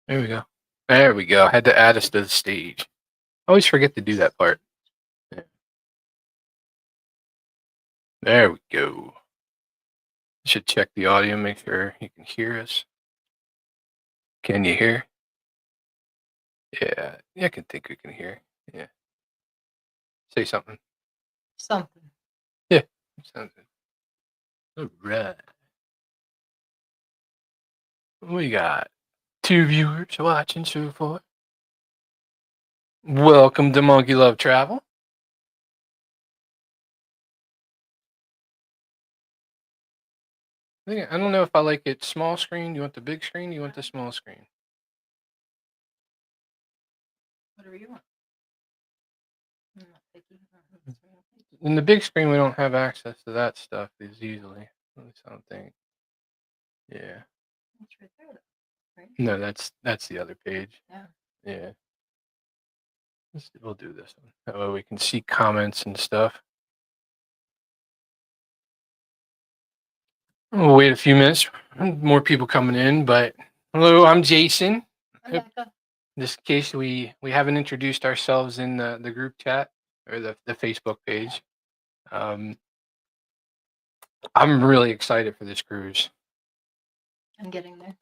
There we go. There we go. Had to add us to the stage. I always forget to do that part. Yeah. There we go. Should check the audio, make sure you can hear us. Can you hear? Yeah, I can think we can hear. Yeah. Say something. Something. Yeah. Sounds good. All right. We got 2 viewers watching so far. Welcome to Monkey Love Travel. I don't know if I like it small screen. You want the big screen? You want the small screen? Whatever you want. I'm not picky. In the big screen, we don't have access to that stuff as easily. At least I don't think. Yeah. It's right there, though, right? No, that's the other page. Yeah. Yeah. We'll do this one. That way we can see comments and stuff. We'll wait a few minutes. More people coming in, but hello, I'm Jason. I'm Becca. Just in case we haven't introduced ourselves in the group chat or the Facebook page. I'm really excited for this cruise. I'm getting there.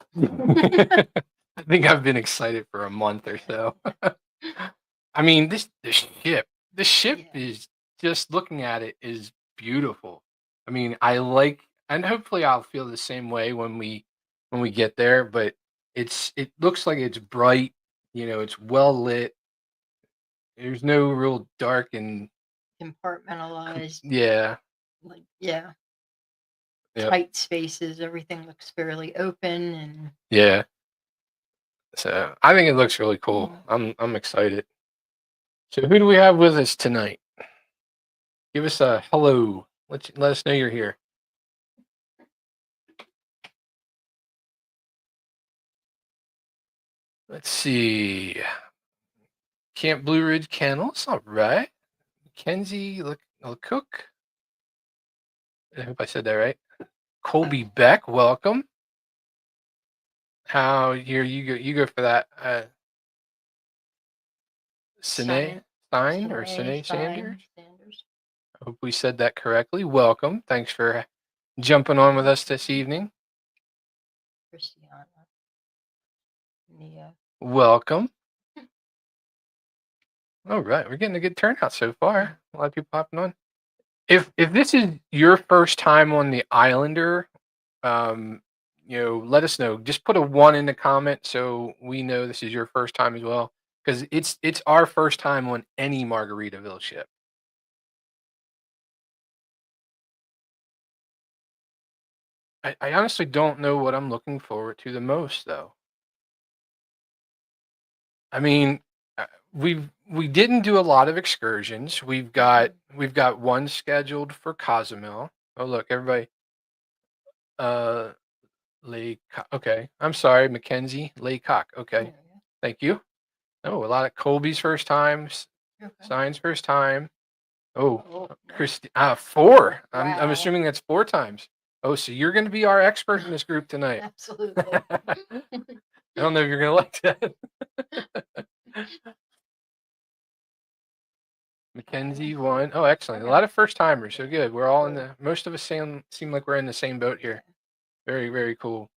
I think I've been excited for a month or so. I mean, the ship Yeah. is just looking at it is beautiful. I mean, I like, and hopefully I'll feel the same way when we get there. But it looks like it's bright. It's well lit. There's no real dark and Compartmentalized. yeah, Yeah. yeah, Tight spaces. Everything looks fairly open and. yeah. So I think it looks really cool. Mm. I'm excited. So who do we have with us tonight? Give us a hello. Let us know you're here. Let's see. Camp Blue Ridge Kennels. All right. Mackenzie Cook. I hope I said that right. Colby Beck, welcome. How here you go for that. Sine Stein or Sine Sanders? I hope we said that correctly. Welcome. Thanks for jumping on with us this evening. Christiana. Nia. Welcome. All right, we're getting a good turnout so far. A lot of people hopping on. If this is your first time on the Islander, let us know. Just put a 1 in the comment so we know this is your first time as well. Because it's our first time on any Margaritaville ship. I honestly don't know what I'm looking forward to the most, though. I mean, we didn't do a lot of excursions. We've got one scheduled for Cozumel. Oh look, everybody. Okay. I'm sorry, Mackenzie Laycock. Okay, thank you. Oh, a lot of Colby's first times. Okay. Stein's first time. Oh, Christy. 4. I'm Wow. assuming that's 4 times. Oh, so you're going to be our expert in this group tonight. Absolutely. I don't know if you're going to like that. Mackenzie 1. Oh, excellent. Okay. A lot of first timers. So good. We're all most of us seem like we're in the same boat here. Very, very cool.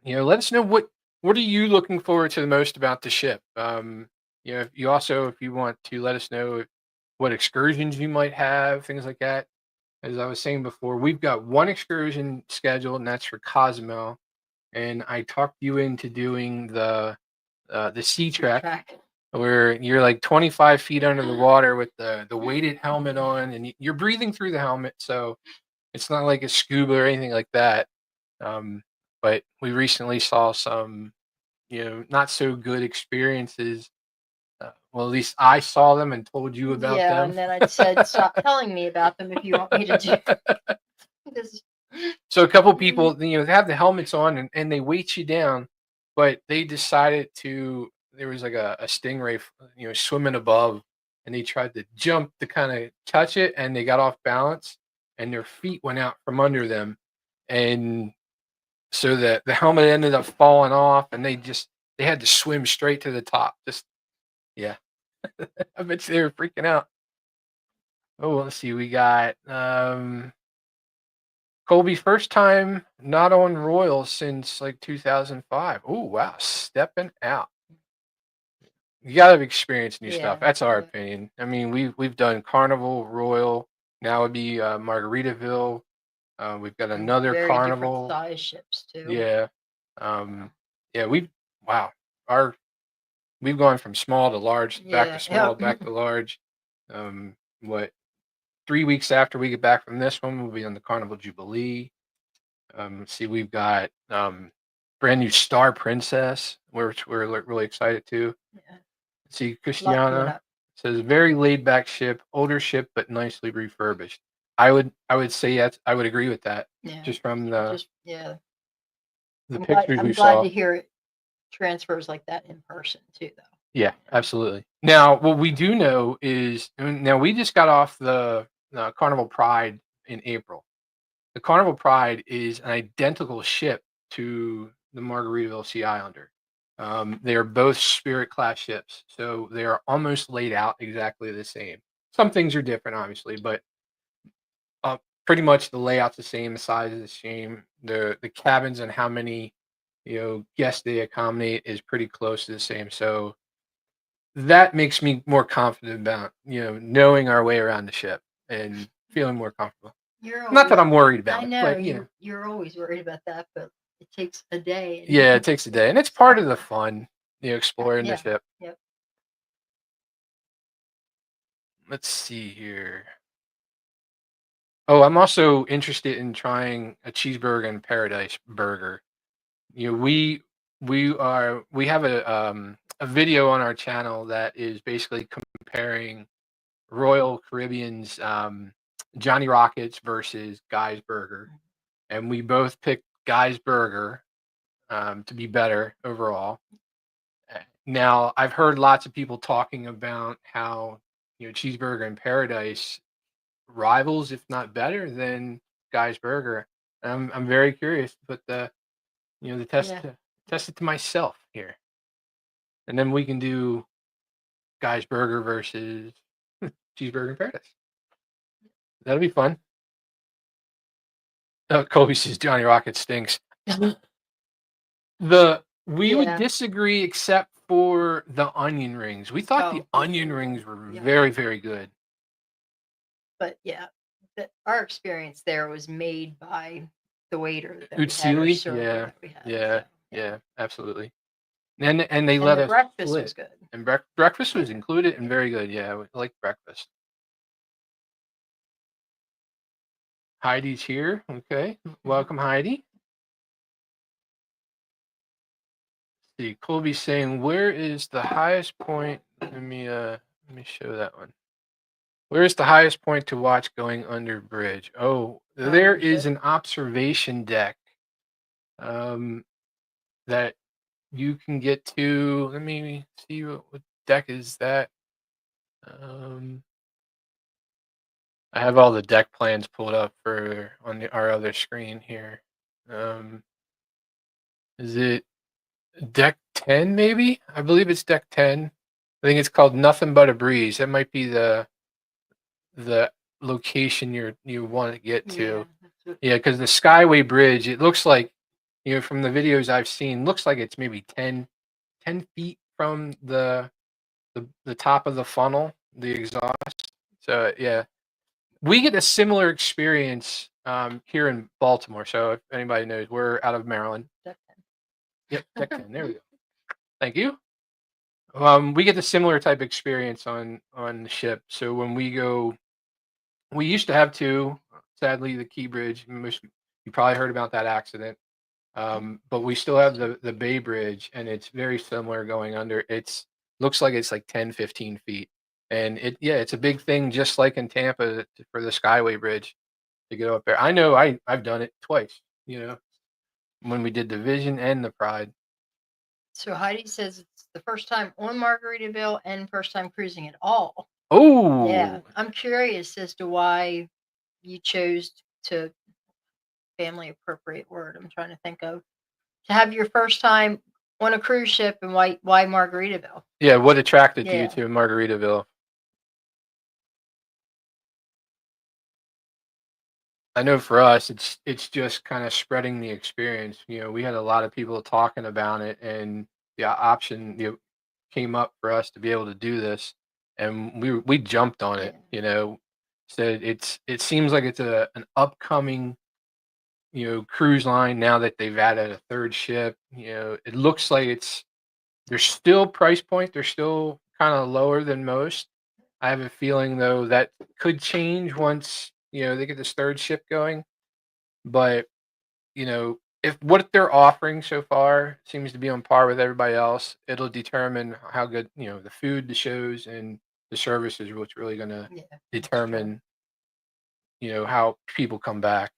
Let us know what are you looking forward to the most about the ship. If you want to let us know what excursions you might have, things like that. As I was saying before, we've got one excursion scheduled, and that's for Cozumel. And I talked you into doing the sea trek, where you're like 25 feet under the water with the weighted helmet on, and you're breathing through the helmet, so it's not like a scuba or anything like that. But we recently saw some, not so good experiences. Well, at least I saw them and told you about them. Yeah, and then I said, stop telling me about them if you want me to do this. So a couple people, they have the helmets on and they weight you down, but they decided there was like a stingray, swimming above, and they tried to jump to kind of touch it, and they got off balance, and their feet went out from under them, and so the helmet ended up falling off, and they just They had to swim straight to the top. Just yeah. I bet you they were freaking out. Oh, let's see. We got Colby first time not on Royal since like 2005. Oh wow, stepping out. You gotta experience new stuff. Yeah. That's our Yeah. opinion. I mean, we've done Carnival, Royal. Now it'd be Margaritaville. We've got And another very different Carnival. size ships too. Yeah. Yeah, wow. Our we've gone from small to large, back to Yeah. small, Yep. back to large. What 3 weeks after we get back from this one, we'll be on the Carnival Jubilee. See, we've got brand new Star Princess, which we're really excited to Yeah. see. Lot coming Christiana up. says very laid back ship, older ship, but nicely refurbished. I would say yes. I would agree with that. Yeah. Just from the Yeah. the I'm glad. pictures we I'm glad saw. to hear transfers like that in person too, though. Yeah, absolutely. Now, what we do know is now we just got off the Carnival Pride in April. The Carnival Pride is an identical ship to the Margaritaville Sea Islander. They are both Spirit class ships, so they are almost laid out exactly the same. Some things are different, obviously, but pretty much the layout's the same, the size is the same. The cabins and how many guests they accommodate is pretty close to the same. So that makes me more confident about knowing our way around the ship and feeling more comfortable. You're Not that always. I'm worried I about it, know but you're always worried about that, but it takes a day. And yeah, it takes a day, and it's part of the fun, exploring the yeah. ship. Yep. Let's see here. Oh, I'm also interested in trying a cheeseburger and paradise burger. We have a video on our channel that is basically comparing Royal Caribbean's Johnny Rockets versus Guy's Burger, and we both picked Guy's Burger to be better overall. Now, I've heard lots of people talking about how Cheeseburger in Paradise rivals, if not better, than Guy's Burger. I'm very curious to put the Yeah. test it to myself here, and then we can do Guy's Burger versus Cheeseburger in Paradise. That'll be fun. Kobe says Johnny Rocket stinks. We would Yeah. disagree except for the onion rings. We thought the Oh, onion rings were yeah. very, very good. But yeah, our experience there was made by the waiter that we had, or Utsili? server Yeah. that we had. Yeah. So, Yeah, absolutely. And they And let the us breakfast split. was good. And breakfast was included and very good. Yeah, we like breakfast. Heidi's here. Okay. Welcome, Heidi. See, Colby's saying, where is the highest point? Let me show that one. Where is the highest point to watch going under bridge? Oh, there is an observation deck that you can get to. Let me see what deck is that. I have all the deck plans pulled up for on our other screen here. Is it deck 10 maybe? I believe it's deck 10. I think it's called Nothing But a Breeze. That might be the location you want to get to. Yeah, because the Skyway Bridge, it looks like, from the videos I've seen, looks like it's maybe 10 feet from the top of the funnel, the exhaust. So yeah, we get a similar experience here in Baltimore. So if anybody knows, we're out of Maryland. Deck 10. Yep, deck 10. There we go. Thank you. We get a similar type experience on the ship. So when we go, we used to have two. Sadly, the Key Bridge. You probably heard about that accident. But we still have the Bay Bridge, and it's very similar going under. Looks like it's like 10, 15 feet. And it's a big thing, just like in Tampa for the Skyway Bridge to go up there. I know I've done it twice, when we did the Vision and the Pride. So Heidi says it's the first time on Margaritaville and first time cruising at all. Oh, Yeah. I'm curious as to why you chose to, family appropriate word I'm trying to think of, to have your first time on a cruise ship, and why Margaritaville? Yeah, what attracted you Yeah. to Margaritaville? I know for us, it's just kind of spreading the experience. We had a lot of people talking about it, and the option came up for us to be able to do this, and we jumped on it. Yeah. So it seems like it's an upcoming cruise line now that they've added a third ship. It looks like they're still price point. They're still kind of lower than most. I have a feeling though that could change once they get this third ship going. But if what they're offering so far seems to be on par with everybody else, it'll determine how good the food, the shows, and the service is what's really going to Yeah. That's true. determine how people come back.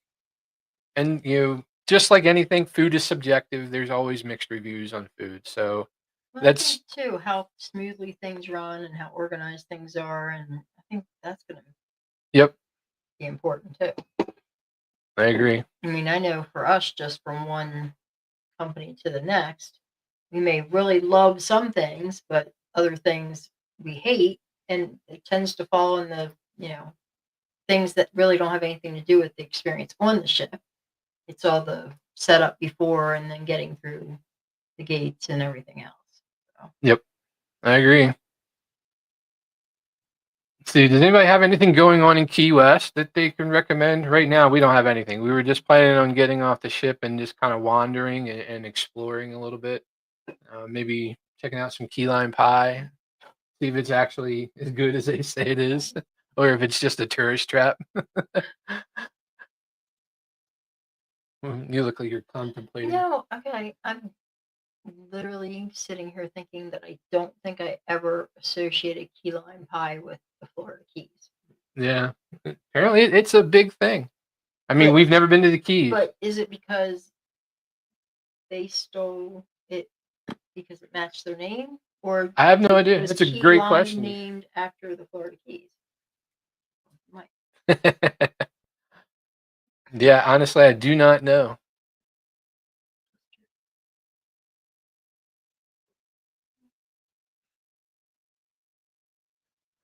And just like anything, food is subjective. There's always mixed reviews on food. So Well, I that's think too how smoothly things run and how organized things are, and I think that's going to yep, be important too. I agree. I mean, I know for us, just from one company to the next, we may really love some things, but other things we hate, and it tends to fall in the things that really don't have anything to do with the experience on the ship. It's all the setup before and then getting through the gates and everything else. So. Yep, I agree. See, does anybody have anything going on in Key West that they can recommend? Right now, we don't have anything. We were just planning on getting off the ship and just kind of wandering and exploring a little bit. Maybe checking out some key lime pie, see if it's actually as good as they say it is, or if it's just a tourist trap. You look like you're contemplating. No, okay. I'm literally sitting here thinking that I don't think I ever associated key lime pie with the Florida Keys. Yeah, apparently it's a big thing. I mean, But we've never been to the Keys. but is it because they stole it because it matched their name, or I have no idea. was That's a key great lime question. named after the Florida Keys? Might. Yeah, honestly, I do not know.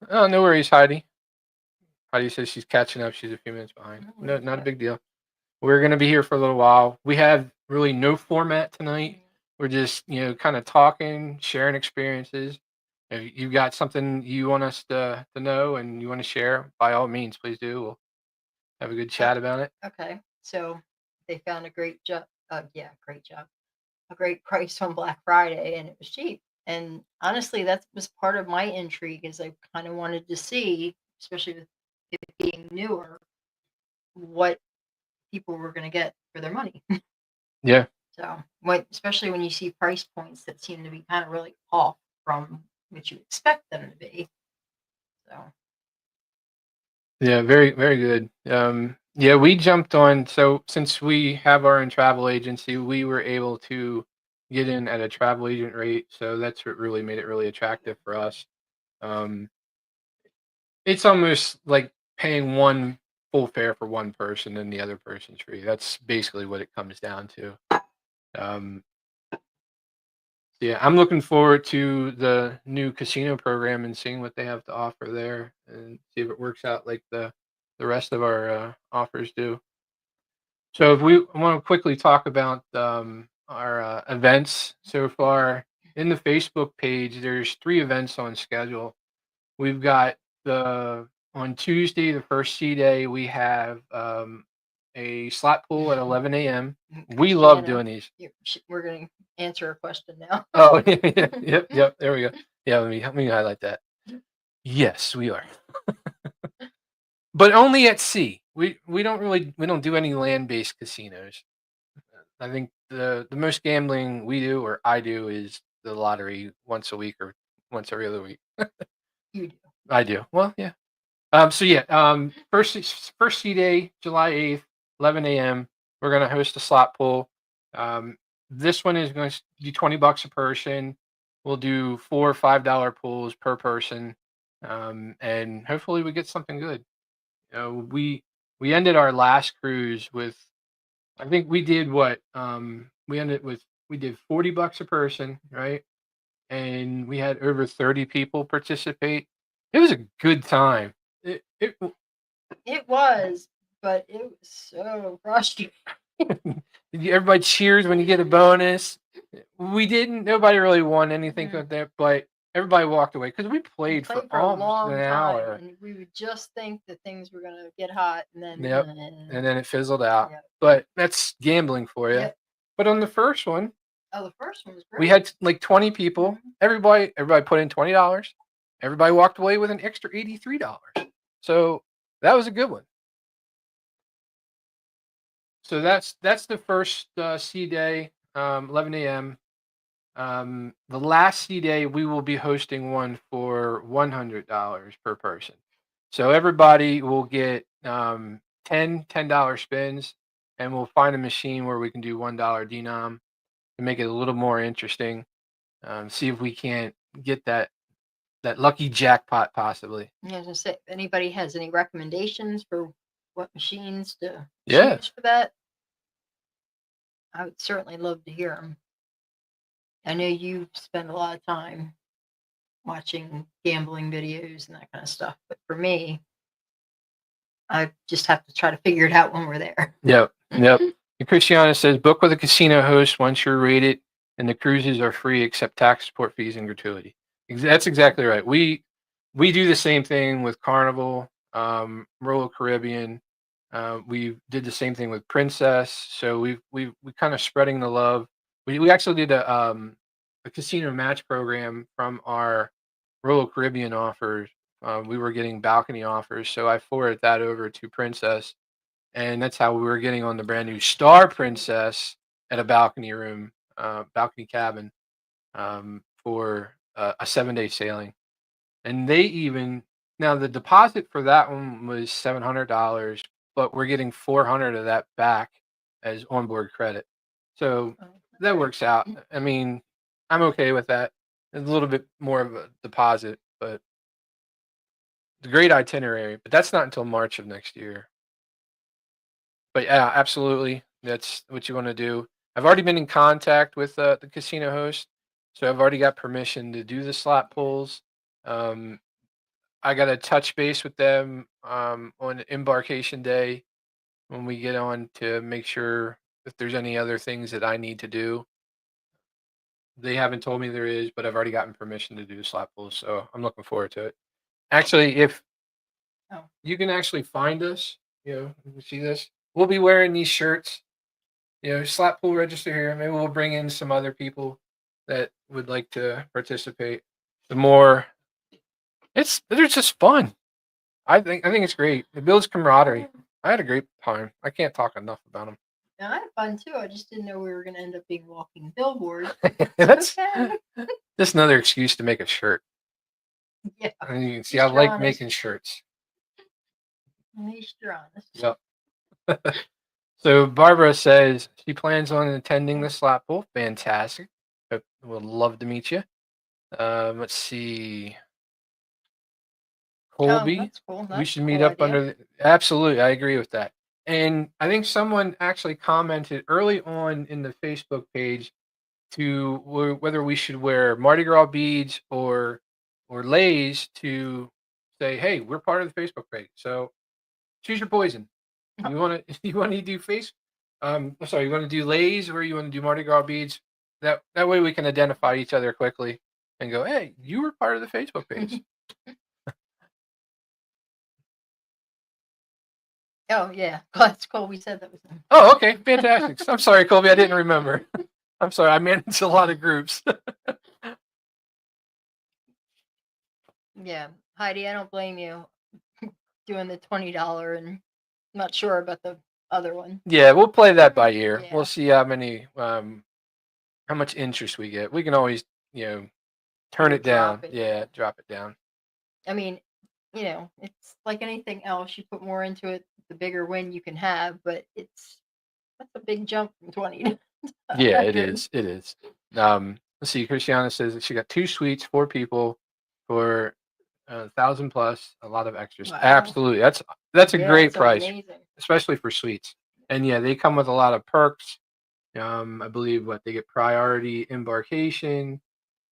Oh, no worries, Heidi. Heidi says she's catching up. She's a few minutes behind. Oh, No, not a okay. big deal. We're gonna be here for a little while. We have really no format tonight. We're just, kind of talking, sharing experiences. If you've got something you want us to know and you want to share, by all means, please do. We'll have a good Uh, chat about it. okay. So they found a great job. Yeah, great job. A great price on Black Friday, and it was cheap. And honestly, that was part of my intrigue, is I kind of wanted to see, especially with it being newer, what people were going to get for their money. Yeah. So, especially when you see price points that seem to be kind of really off from what you expect them to be. So, Yeah, very, very good. Yeah, we jumped on. So since we have our own travel agency, we were able to get in at a travel agent rate. So that's what really made it really attractive for us. Um, it's almost like paying one full fare for one person and the other person's free. That's basically what it comes down to. Um, yeah, I'm looking forward to the new casino program and seeing what they have to offer there and see if it works out like the rest of our offers do. So if we want to quickly talk about our events so far in the Facebook page, there's 3 events on schedule. We've got the on Tuesday, the first C day, we have a slot pool at 11 a.m. We love Christiana, doing these. we're going to answer a question now. Oh, yeah, yep. There we go. Yeah, let me highlight that. Yes, we are, but only at sea. We don't do any land based casinos. I think the most gambling we do or I do is the lottery once a week or once every other week. You do. I do. Well, yeah. So yeah, first C day, July 8th, 11 a.m. We're gonna host a slot pool. This one is going to be $20 a person. We'll do $4 or $5 pools per person, and hopefully we get something good. We ended our last cruise with I think we did what we ended with We did $40 a person, right? And we had over 30 people participate. It was a good time. It It was, but it was so frustrating. everybody cheers when you get a bonus. We didn't. Nobody really won anything Mm. with that, but everybody walked away because we We played for played for a almost an long time, hour. and we would just think that things were gonna get hot, and then Yep. And then it fizzled out. Yep. But that's gambling for you. Yep. But on the first one, Oh, the first one was great. we had like 20 people. Mhm. Everybody put in $20. Everybody walked away with an extra $83. So that was a good one. So that's the first C day, 11 a.m. The last C day we will be hosting one for $100 per person. So everybody will get 10 $10 spins, and we'll find a machine where we can do $1 denom to make it a little more interesting. See if we can't get that lucky jackpot possibly. I was gonna say, if anybody has any recommendations for what machines to Yeah. choose for that, I would certainly love to hear them. I know you spend a lot of time watching gambling videos and that kind of stuff, but for me, I just have to try to figure it out when we're there. Yep. Yep. And Christiana says, book with a casino host once you're rated, and the cruises are free except tax, support fees, and gratuity. That's exactly right. We do the same thing with Carnival, Royal Caribbean. We did the same thing with Princess. So we kind of spreading the love. We actually did a casino match program from our Royal Caribbean offers. We were getting balcony offers, so I forwarded that over to Princess, and that's how we were getting on the brand new Star Princess at a balcony room, balcony cabin, for a 7-day sailing. And they even now the deposit for that one was $700, but we're getting 400 of that back as onboard credit. So that works out. I mean, I'm okay with that. A little bit more of a deposit, but it's a great itinerary. But that's not until March of next year. But yeah, absolutely. That's what you want to do. I've already been in contact with the casino host, so I've already got permission to do the slot pulls. Um, I got to touch base with them on embarkation day when we get on to make sure if there's any other things that I need to do. They haven't told me there is, but I've already gotten permission to do slot pulls, so I'm looking forward to it. Actually, if Oh. you can actually find us, you see this, we'll be wearing these shirts. Slot pool register here. Maybe we'll bring in some other people that would like to participate. The more, they're just fun. I think it's great. It builds camaraderie. I had a great time. I can't talk enough about them. Yeah, I had fun too. I just didn't know we were going to end up being walking billboards. That's Okay. just another excuse to make a shirt. Yeah. And you can see At I least you're like honest. making shirts. At least you're honest. Yep. So Barbara says she plans on attending the slot pool. Fantastic. Would love to meet you. Let's see. Colby, that's cool. we That's should a meet cool up idea. under absolutely, I agree with that. And I think someone actually commented early on in the Facebook page to whether we should wear Mardi Gras beads or lays to say, hey, we're part of the Facebook page. So choose your poison. You want to you want to do you want to do lays or you want to do Mardi Gras beads? That way we can identify each other quickly and go, hey, you were part of the Facebook page. Oh yeah, that's cool. We said that was him. Oh, okay, fantastic. I'm sorry, Colby, I didn't remember. I'm sorry, I manage a lot of groups. Yeah, Heidi, I don't blame you doing the $20, and I'm not sure about the other one. Yeah, we'll play that by ear. Yeah. We'll see how much interest we get. We can always, turn it down. Drop it. Yeah, drop it down. I mean, it's like anything else. You put more into it, the bigger win you can have. But that's a big jump from 20 to Yeah, it 100. is. It is. Let's see. Christiana says that she got 2 suites, 4 people for 1,000 plus, a lot of extras. Wow. Absolutely, that's a Yeah, great it's price, amazing. especially for suites. And yeah, they come with a lot of perks. I believe what they get priority embarkation.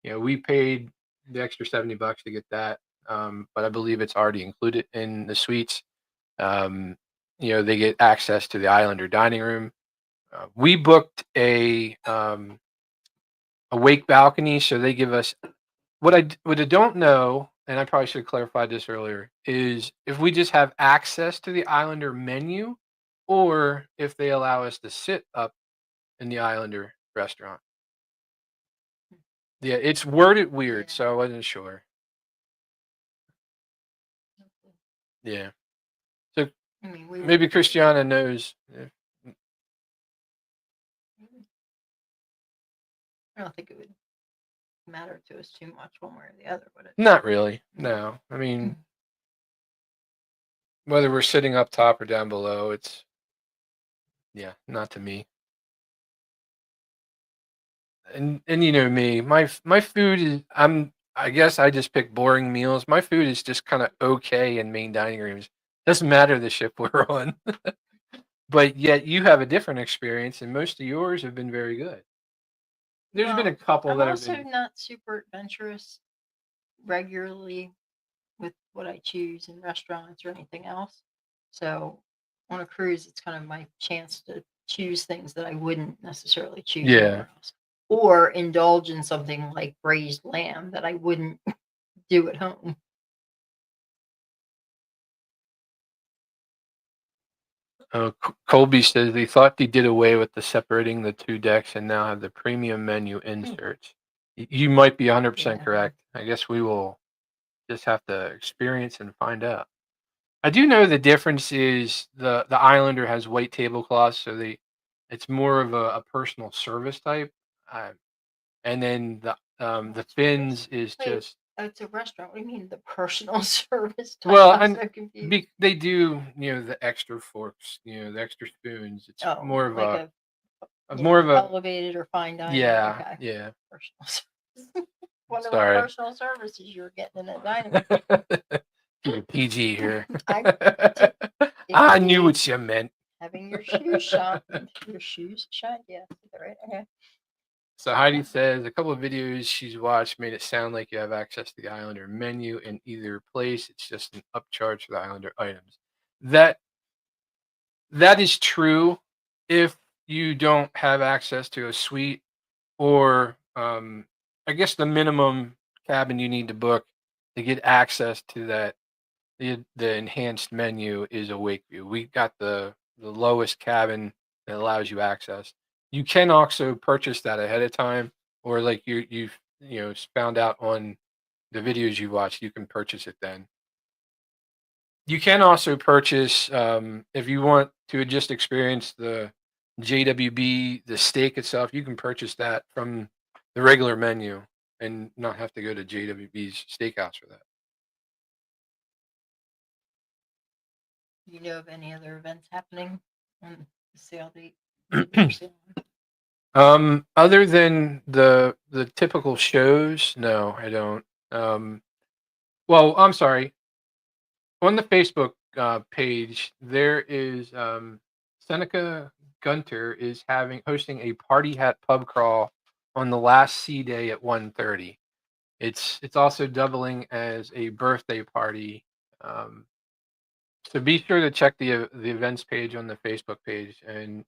We paid the extra $70 to get that, but I believe it's already included in the suites. Um, they get access to the Islander dining room. We booked a wake balcony, so they give us what I don't know, and I probably should have clarified this earlier, is if we just have access to the Islander menu, or if they allow us to sit up in the Islander restaurant. Yeah, it's worded weird, Yeah. so I wasn't sure. Yeah. So I mean, we maybe wouldn't do it. Christiana knows. I don't think it would matter to us too much one way or the other, would it? Not really. No. I mean, whether we're sitting up top or down below, it's not to me. And you know me, my food is I guess I just pick boring meals. My food is just kind of okay in main dining rooms. Doesn't matter the ship we're on. But yet you have a different experience, and most of yours have been very good. There's been a Well, couple I'm that have also been. not super adventurous regularly with what I choose in restaurants or anything else. So on a cruise, it's kind of my chance to choose things that I wouldn't necessarily choose Yeah. anywhere else, or indulge in something like braised lamb that I wouldn't do at home. Colby says they thought they did away with the separating the two decks and now have the premium menu inserts. You might be 100% Yeah. correct. I guess we will just have to experience and find out. I do know the difference is the Islander has white tablecloths, so it's more of a personal service type, uh, and then the Finns is Wait, just it's a restaurant. What do you mean the personal service type? well, I'm and so confused. they do the extra forks, the extra spoons. It's Oh, more of like a more of a elevated or fine dining. yeah, Okay, yeah. personal service. Wonder what Sorry. personal services you were getting in that dining room. Keep it PG here. I knew Indeed. what you meant. Having your shoes shined. Your shoes shined. Yeah, is that right? Okay. So Heidi says a couple of videos she's watched made it sound like you have access to the Islander menu in either place. It's just an upcharge for the Islander items. That that is true if you don't have access to a suite or I guess the minimum cabin you need to book to get access to that the enhanced menu is a Wakeview. We got the lowest cabin that allows you access. You can also purchase that ahead of time, or like you've found out on the videos you watched, you can purchase it then. You can also purchase if you want to just experience the JWB, the steak itself. You can purchase that from the regular menu and not have to go to JWB's steakhouse for that. You know of any other events happening on the sale date? that you're seeing? Other than the typical shows, no, I don't. Well, I'm sorry. On the Facebook page, there is Seneca Gunter is hosting a party hat pub crawl on the last sea day at 1:30. It's also doubling as a birthday party. Um, so be sure to check the events page on the Facebook page, and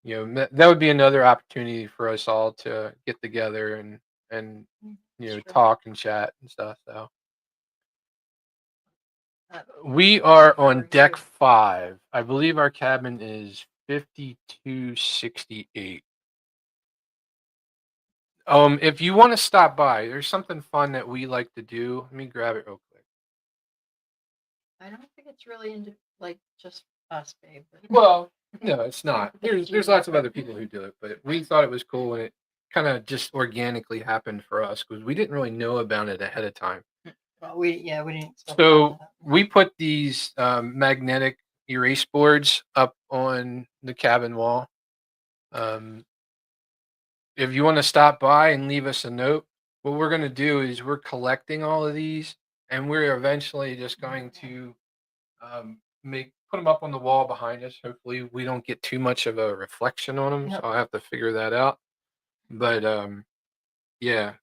that would be another opportunity for us all to get together and Sure. talk and chat and stuff. So Uh, we are for on deck you. 5. I believe our cabin is 5268. If you want to stop by, there's something fun that we like to do. Let me grab it real quick. I don't think it's really into like just us, babe. but- Well, no, it's not. Thank There's you. lots of other people who do it, but we thought it was cool, and it kind of just organically happened for us because we didn't really know about it ahead of time. Well, we didn't. expect So that. we put these magnetic erase boards up on the cabin wall. If you want to stop by and leave us a note, what we're going to do is we're collecting all of these, and we're eventually just going to make put them up on the wall behind us. Hopefully, we don't get too much of a reflection on them, so Yep. I'll have to figure that out. But yeah,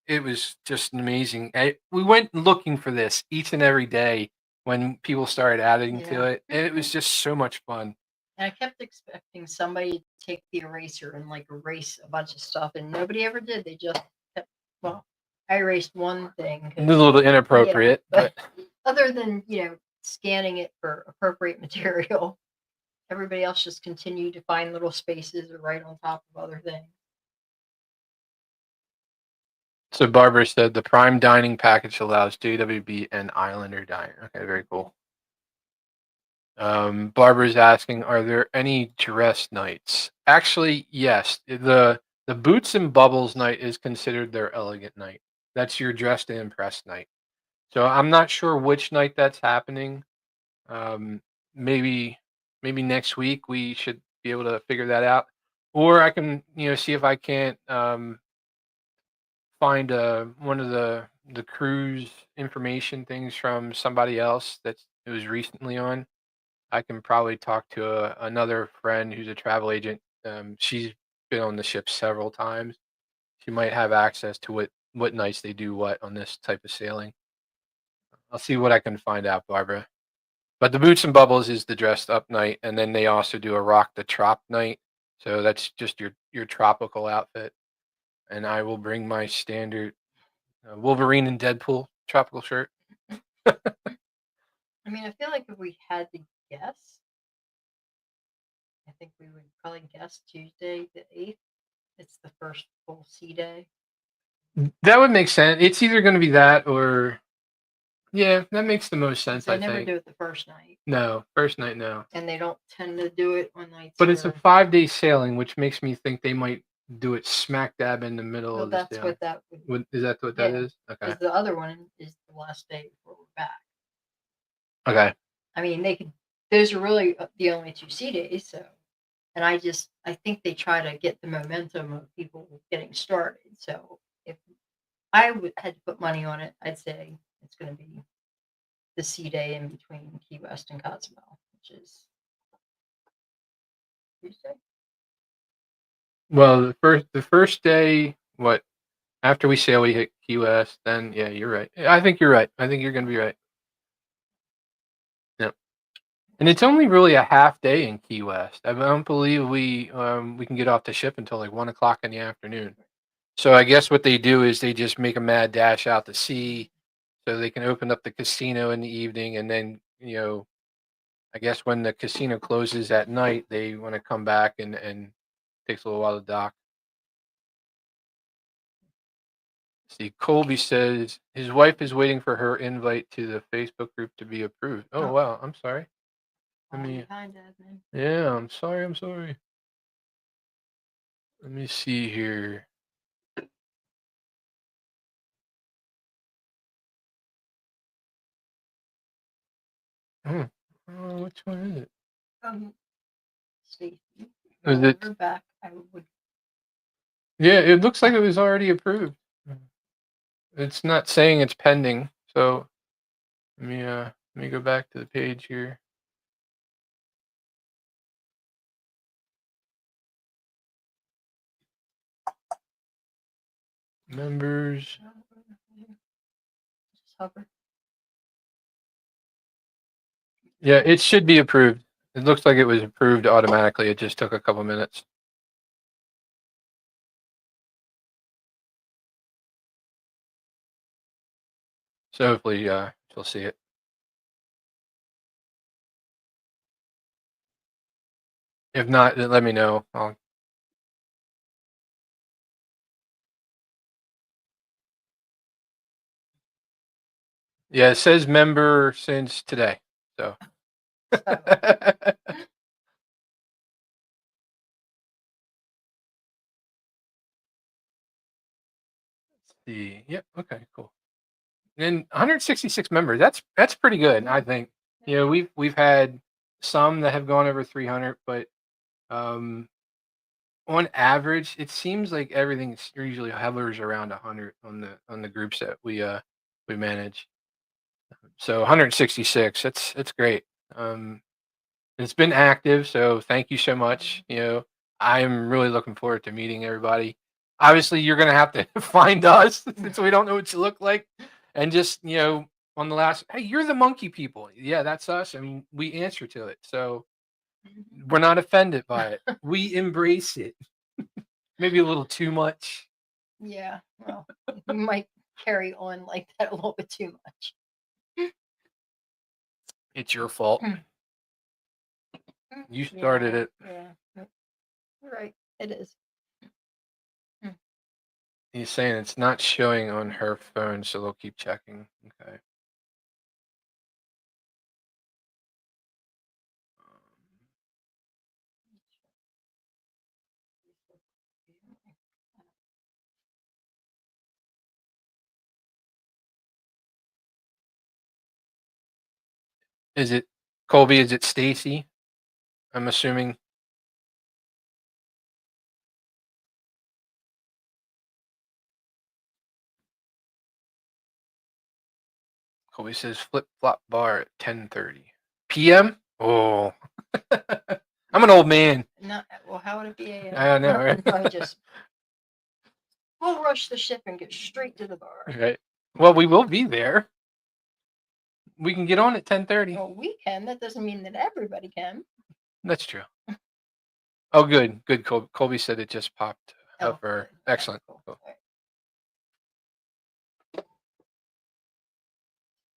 it was just amazing. We went looking for this each and every day when people started adding to Yeah. it, and it was just so much fun. And I kept expecting somebody to take the eraser and like erase a bunch of stuff, and nobody ever did. They just kept, well, I erased one thing A little inappropriate, but but other than, scanning it for appropriate material, everybody else just continued to find little spaces or write on top of other things. so Barbara said the Prime Dining package allows JWB and Islander dining. Okay, very cool. Barbara's asking, are there any dress nights? Actually, yes. The Boots and Bubbles night is considered their elegant night. That's your dress to impress night. So I'm not sure which night that's happening. Um, maybe next week we should be able to figure that out, or I can see if I can't find one of the cruise information things from somebody else that's it was recently on. I can probably talk to another friend who's a travel agent. She's been on the ship several times. She might have access to what nights they do what on this type of sailing. I'll see what I can find out, Barbara. But the Boots and Bubbles is the dressed up night, and then they also do a Rock the Trop night. So that's just your tropical outfit. And I will bring my standard Wolverine and Deadpool tropical shirt. I mean, I feel like if we had to guess, I think we would probably guess Tuesday the 8th. It's the first full sea day. That would make sense. It's either going to be that or yeah, that makes the most sense. They I never think. do it the first night, No, first night, no. and they don't tend to do it on nights But it's a where. 5-day sailing, which makes me think they might do it smack dab in the middle Well, of the that's sailing. what that would. Is that what that Yeah, is? Okay. because the other one is the last day before we're back. Okay. I mean, they could. Those are really the only 2 sea days. So, and I think they try to get the momentum of people getting started. So, if had to put money on it, I'd say it's going to be the sea day in between Key West and Cozumel, which is Tuesday. Well, the first day, what after we sail, we hit Key West. Then yeah, you're right. I think you're right. I think you're going to be right. Yeah. And it's only really a half day in Key West. I don't believe we can get off the ship until like 1 o'clock in the afternoon. So I guess what they do is they just make a mad dash out to sea, so they can open up the casino in the evening, and then I guess when the casino closes at night, they want to come back and takes a little while to dock. See, Colby says his wife is waiting for her invite to the Facebook group to be approved. Oh Oh. wow, I'm sorry. Let Falling me. behind, admin. Yeah, I'm sorry. I'm sorry. Let me see here. Hmm. Oh, which one is it? Stacy, Is on it? her back, I would. Yeah, it looks like it was already approved. It's not saying it's pending, so let me go back to the page here. Members. Just hover. Yeah, it should be approved. It looks like it was approved automatically. It just took a couple minutes. So hopefully, you'll see it. If not, then let me know. Yeah, it says member since today. So. See. Yep. Okay. Cool. And 166 members. That's pretty good. I think. We've had some that have gone over 300, but um, on average, it seems like everything usually hovers around 100 on the groups that we manage. So 166. That's great. It's been active, so thank you so much. I'm really looking forward to meeting everybody. Obviously, you're gonna have to find us since we don't know what you look like, and just on the last, hey, you're the monkey people. Yeah, that's us, and we answer to it. So we're not offended by it. We embrace it. Maybe a little too much. Yeah, well, you might carry on like that a little bit too much. It's your fault. You started it. Yeah, you're right. It is. He's saying it's not showing on her phone, so they'll keep checking. Okay. Is it Colby? Is it Stacy? I'm assuming. Colby says flip flop bar at 10:30 p.m. Oh, I'm an old man. Not well. How would it be a? I know, right? No, we'll rush the ship and get straight to the bar. Right. Well, we will be there. We can get on at 10:30. Well, we can. That doesn't mean that everybody can. That's true. Oh, good. Colby said it just popped up. Good. Excellent. Cool. Cool.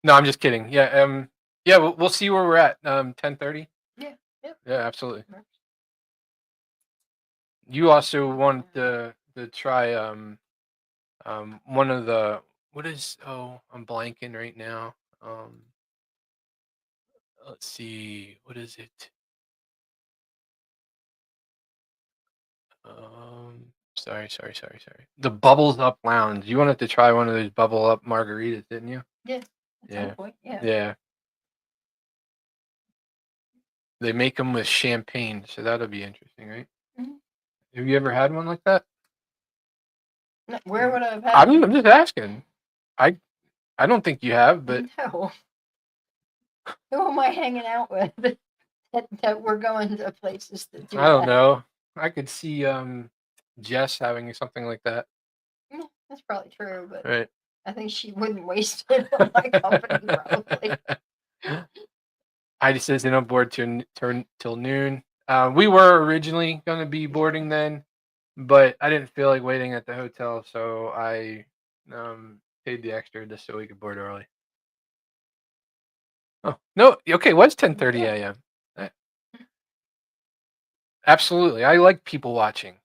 No, I'm just kidding. Yeah. Yeah. We'll see where we're at. 10:30. Yeah. Yep. Yeah. Absolutely. You also want to try one of the what is I'm blanking right now. Let's see, what is it? Sorry. The Bubbles Up Lounge. You wanted to try one of those Bubble Up margaritas, didn't you? Yeah. At Yeah. some point. Yeah. Yeah. They make them with champagne, so that'll be interesting, right? Mhm. Have you ever had one like that? No, where would I have had? I'm just asking. I don't think you have, but No. Who am I hanging out with that we're going to places to do I don't that? know. I could see Jess having something like that. That's probably true, but Right. I think she wouldn't waste it on my company, probably. Heidi says they don't board till noon. We were originally going to be boarding then, but I didn't feel like waiting at the hotel, so I paid the extra just so we could board early. Oh no, okay, it was 10:30 a.m. Absolutely, I like people watching,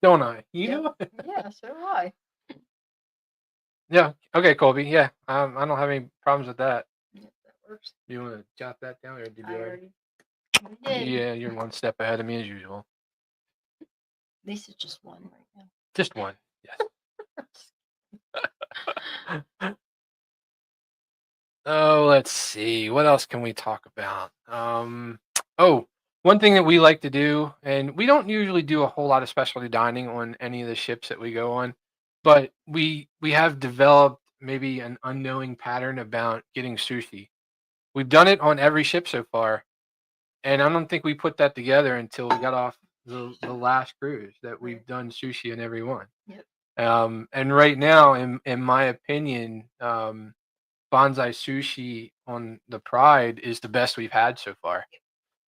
don't I? You know? Yeah, so do I. Yeah. Okay, Colby. Yeah, I don't have any problems with that. Yep, that works. You want to jot that down, or did I you already? did. Yeah, you're one step ahead of me as usual. At least it's just one right now. Just one. Yes. Oh, let's see. What else can we talk about? One thing that we like to do, and we don't usually do a whole lot of specialty dining on any of the ships that we go on, but we have developed maybe an unknowing pattern about getting sushi. We've done it on every ship so far, and I don't think we put that together until we got off the last cruise that we've done sushi in every one. Yep. And right now, in my opinion, Bonsai Sushi on the Pride is the best we've had so far.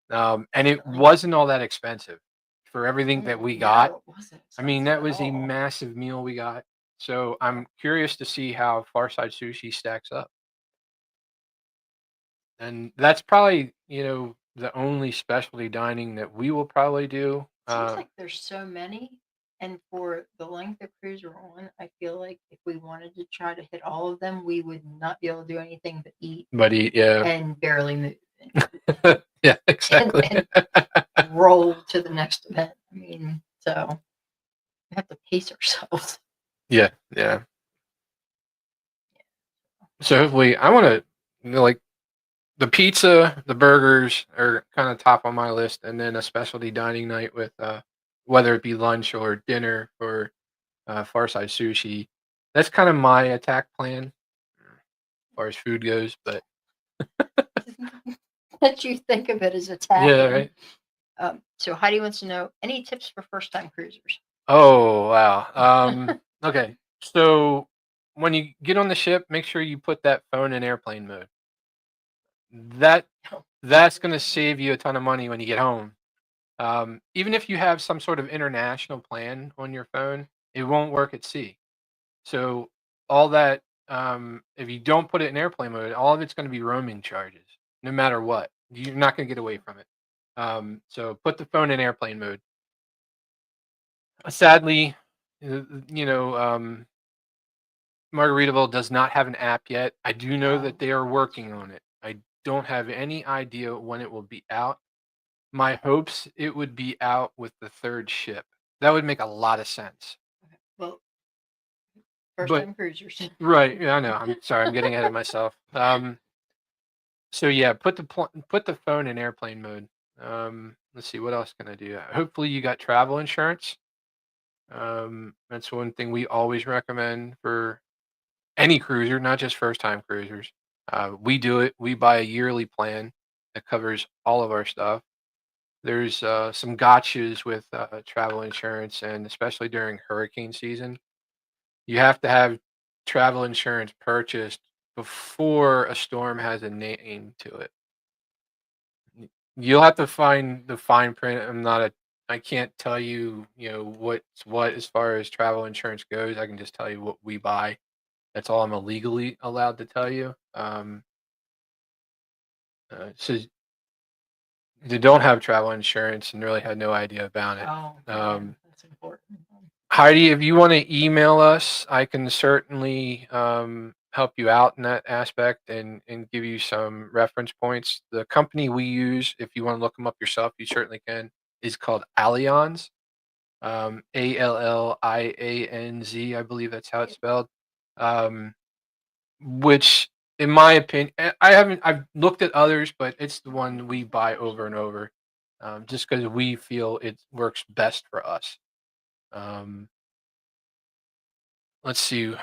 And it wasn't all that expensive for everything that we got. No, it wasn't I mean, that expensive was at a all. massive meal we got. So I'm curious to see how Farside Sushi stacks up. And that's probably, the only specialty dining that we will probably do. Seems like there's so many, and for the length of cruise we're on, I feel like if we wanted to try to hit all of them, we would not be able to do anything but eat. Yeah. And barely move. Yeah, exactly. And roll to the next event. I mean, so we have to pace ourselves. Yeah. So hopefully, I want to like the pizza, the burgers are kind of top on my list, and then a specialty dining night with whether it be lunch or dinner for Farside Sushi. That's kind of my attack plan as far as food goes. But let you think of it as Yeah, attacking. right. So Heidi wants to know any tips for first-time cruisers. Oh, wow. Okay. So when you get on the ship, make sure you put that phone in airplane mode. That that's going to save you a ton of money when you get home. Even if you have some sort of international plan on your phone, it won't work at sea. So all that, if you don't put it in airplane mode, all of it's going to be roaming charges, no matter what. You're not going to get away from it. So put the phone in airplane mode. Sadly, you know, Margaritaville does not have an app yet. I do know that they are working on it. I don't have any idea when it will be out. My hopes it would be out with the third ship. That would make a lot of sense. Well, But first-time cruisers. right, yeah, I know. I'm sorry, I'm getting ahead of myself. So yeah, put the phone in airplane mode. Let's see, what else can I do? Hopefully you got travel insurance. That's one thing we always recommend for any cruiser, not just first time cruisers. We do it. We buy a yearly plan that covers all of our stuff. There's some gotchas with travel insurance, and especially during hurricane season, you have to have travel insurance purchased before a storm has a name to it. You'll have to find the fine print. I can't tell you, what's what as far as travel insurance goes. I can just tell you what we buy. That's all I'm illegally allowed to tell you. So they don't have travel insurance and really had no idea about it. Oh, yeah, Um, that's important. Heidi, if you want to email us, I can certainly help you out in that aspect and give you some reference points. The company we use, if you want to look them up yourself, you certainly can, is called Allianz. Allianz, I believe that's how it's spelled. Um, which, in my opinion, I've looked at others, but it's the one we buy over and over, just because we feel it works best for us. Um, let's see.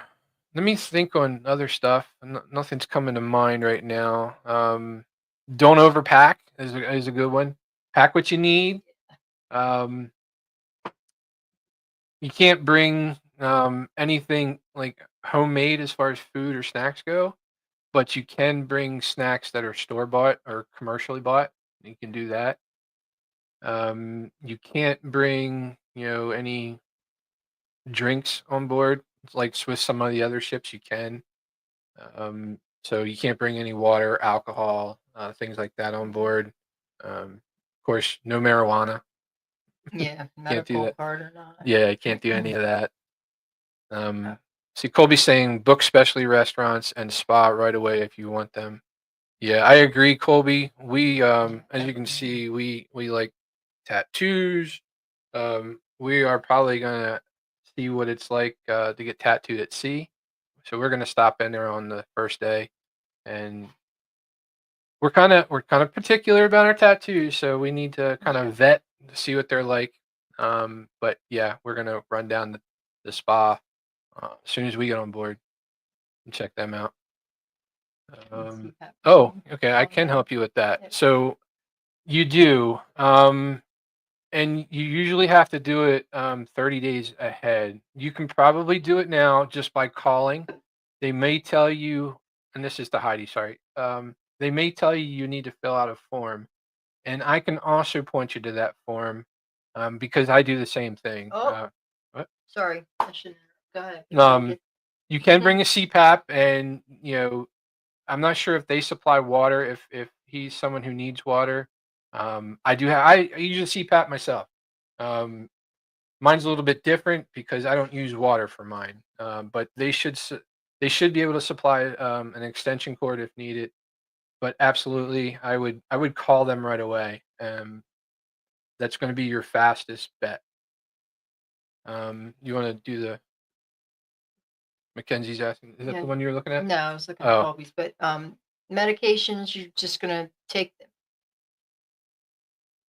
Let me think on other stuff. Nothing's coming to mind right now. Don't overpack is a good one. Pack what you need. Um, you can't bring anything like homemade as far as food or snacks go, but you can bring snacks that are store bought or commercially bought. You can do that. You can't bring, any drinks on board. Like with some of the other ships, you can. So you can't bring any water, alcohol, things like that on board. Of course, no marijuana. Yeah, Can't do medical that. card or not. Yeah, can't do any of that. See, Colby's saying book specialty restaurants and spa right away if you want them. Yeah, I agree, Colby. We, as you can see, we like tattoos. We are probably gonna see what it's like to get tattooed at sea. So we're gonna stop in there on the first day, and we're kind of particular about our tattoos, so we need to kind Yeah. of vet to see what they're like. But yeah, we're gonna run down the spa as soon as we get on board and check them out. Um, CPAP oh, machine. okay, I Oh, can yeah. help you with that. Yep. So you do, and you usually have to do it 30 days ahead. You can probably do it now just by calling. They may tell you, and this is to Heidi, sorry. They may tell you you need to fill out a form, and I can also point you to that form because I do the same thing. Oh, What? sorry. I shouldn't. Go ahead. You want to Um, get? you can bring a CPAP, and I'm not sure if they supply water. If he's someone who needs water, I do have. I use a CPAP myself. Um, Mine's a little bit different because I don't use water for mine, but they should be able to supply an extension cord if needed. But absolutely, I would call them right away. That's going to be your fastest bet. You want to do the Mackenzie's asking? Is that Yeah. the one you're looking at? No, I was looking at Oh, Colby's, but medications. You're just gonna take.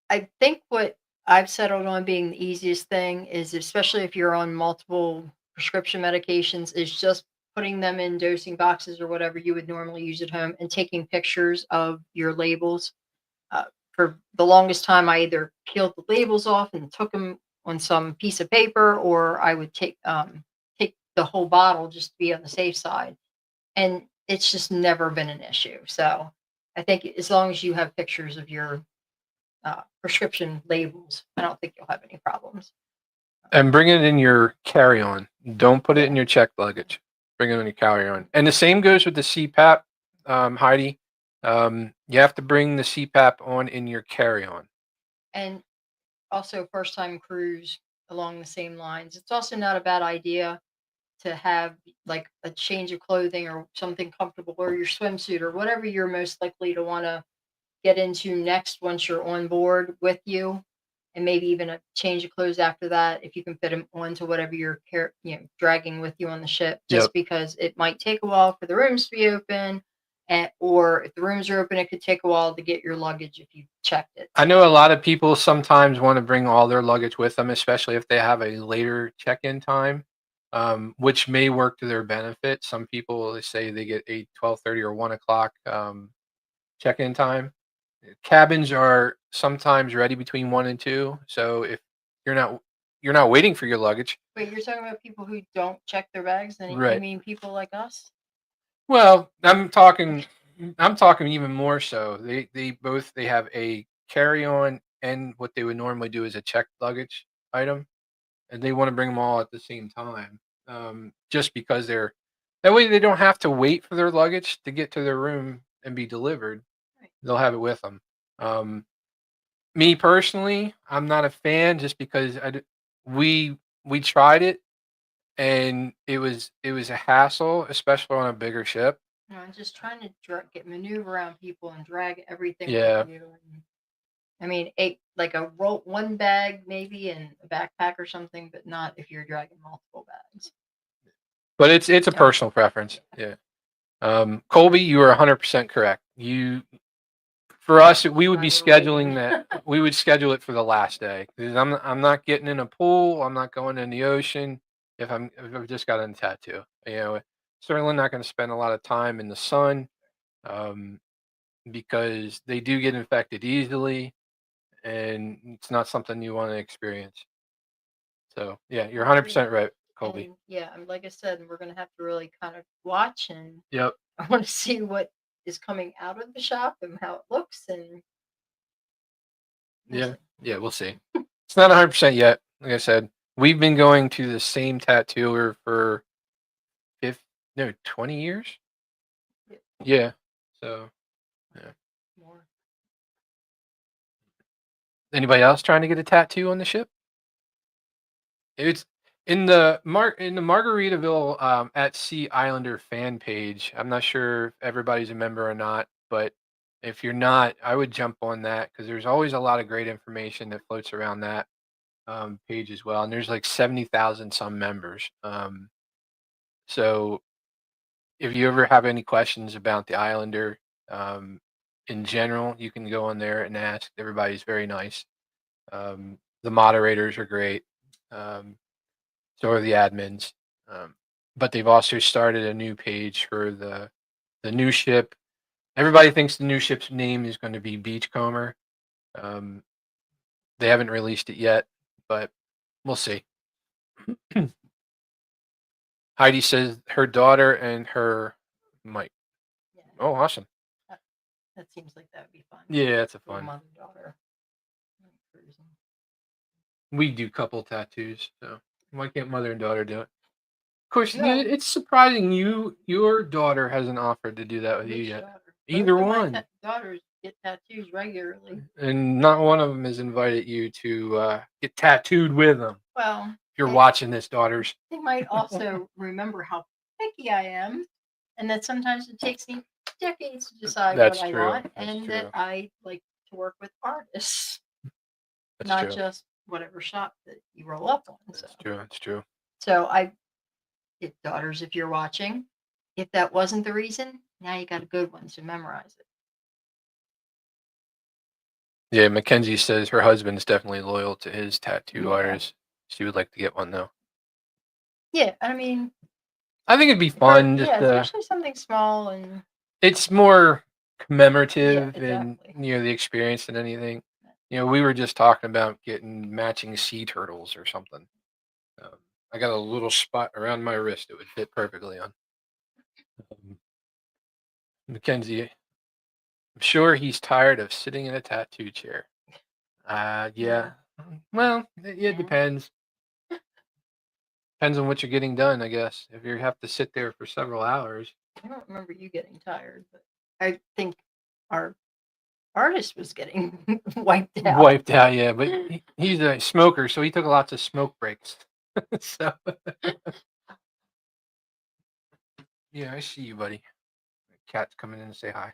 I think what I've settled on being the easiest thing is, especially if you're on multiple prescription medications, is just putting them in dosing boxes or whatever you would normally use at home and taking pictures of your labels. For the longest time, I either peeled the labels off and took them on some piece of paper, or I would take the whole bottle just to be on the safe side. And it's just never been an issue. So I think as long as you have pictures of your prescription labels, I don't think you'll have any problems. And bring it in your carry-on. Don't put it in Yeah. your checked luggage. Bring it in your carry-on. And the same goes with the CPAP, Heidi. You have to bring the CPAP on in your carry-on. And also, first time cruise along the same lines. It's also not a bad idea to have like a change of clothing or something comfortable, or your swimsuit or whatever you're most likely to want to get into next once you're on board with you, and maybe even a change of clothes after that if you can fit them onto whatever you're dragging with you on the ship, Yep. just because it might take a while for the rooms to be open, or if the rooms are open it could take a while to get your luggage if you checked it. I know a lot of people sometimes want to bring all their luggage with them, especially if they have a later check-in time, which may work to their benefit. Some people, they say they get a 12:30 or 1 o'clock check-in time. Cabins are sometimes ready between 1 and 2, so if you're not waiting for your luggage. Wait, you're talking about people who don't check their bags, and you Right. mean people like us? Well, I'm talking even more so. They have a carry-on and what they would normally do is a checked luggage item, and they want to bring them all at the same time. Just because that way they don't have to wait for their luggage to get to their room and be delivered. Right. They'll have it with them. Me personally, I'm not a fan just because we we tried it and it was a hassle, especially on a bigger ship. I'm just trying to get maneuver around people and drag everything Yeah, with you. And, I mean, like a roll one bag maybe and a backpack or something, but not if you're dragging multiple bags. but it's a Sorry. personal preference. Yeah. Colby, you are 100% correct. For us, we would be Glad we're waiting. scheduling that. We would schedule it for the last day because I'm not getting in a pool. I'm not going in the ocean if I've just got a tattoo. Certainly not going to spend a lot of time in the sun, um, because they do get infected easily, and it's not something you want to experience. So yeah, you're I agree. 100% right, Colby. And yeah, like I said, we're gonna have to really kind of watch, and Yep. I want to see what is coming out of the shop and how it looks, and we'll Yeah. see. Yeah, we'll see. It's not 100% yet. Like I said, we've been going to the same tattooer for 20 years. Yeah, Yeah. So, yeah. more. Anybody else trying to get a tattoo on the ship? It's in the Margaritaville at Sea Islander fan page. I'm not sure if everybody's a member or not, but if you're not, I would jump on that because there's always a lot of great information that floats around that page as well. And there's like 70,000 some members. So if you ever have any questions about the Islander um, in general, you can go on there and ask. Everybody's very nice. The moderators are great. Um, so are the admins. But they've also started a new page for the new ship. Everybody thinks the new ship's name is going to be Beachcomber. Um, they haven't released it yet, but we'll see. Heidi says her daughter and her might. Yeah, Oh, awesome. that seems like that would be fun. Yeah, that's a For fun. mother daughter cruising. We do couple tattoos, so why can't mother and daughter do it? Of course, No. it's surprising your daughter hasn't offered to do that with you Which yet. daughter? Either Both of my one. daughters get tattoos regularly. And not one of them has invited you to get tattooed with them. Well, If you're they, watching this, daughters. they might also remember how picky I am, and that sometimes it takes me decades to decide That's what I true. want, That's and true. that I like to work with artists, That's not true. just whatever shop that you roll up on. That's true. That's true. So if daughters, if you're watching, if that wasn't the reason, now you got a good one, so memorize it. Yeah, Mackenzie says her husband's definitely loyal to his tattoo Yeah. artist. She would like to get one though. Yeah, I mean, I think it'd be fun. especially something small and It's more commemorative and exactly. the experience than anything. We were just talking about getting matching sea turtles or something. Um, I got a little spot around my wrist it would fit perfectly on. Mackenzie, I'm sure he's tired of sitting in a tattoo chair. Yeah. Yeah. Well, it Yeah. depends. Depends on what you're getting done, I guess. If you have to sit there for several hours. I don't remember you getting tired, but I think our artist was getting wiped out. Wiped out, yeah. But he's a smoker, so he took lots of smoke breaks. So, yeah, I see you, buddy. Cat's coming in to say hi.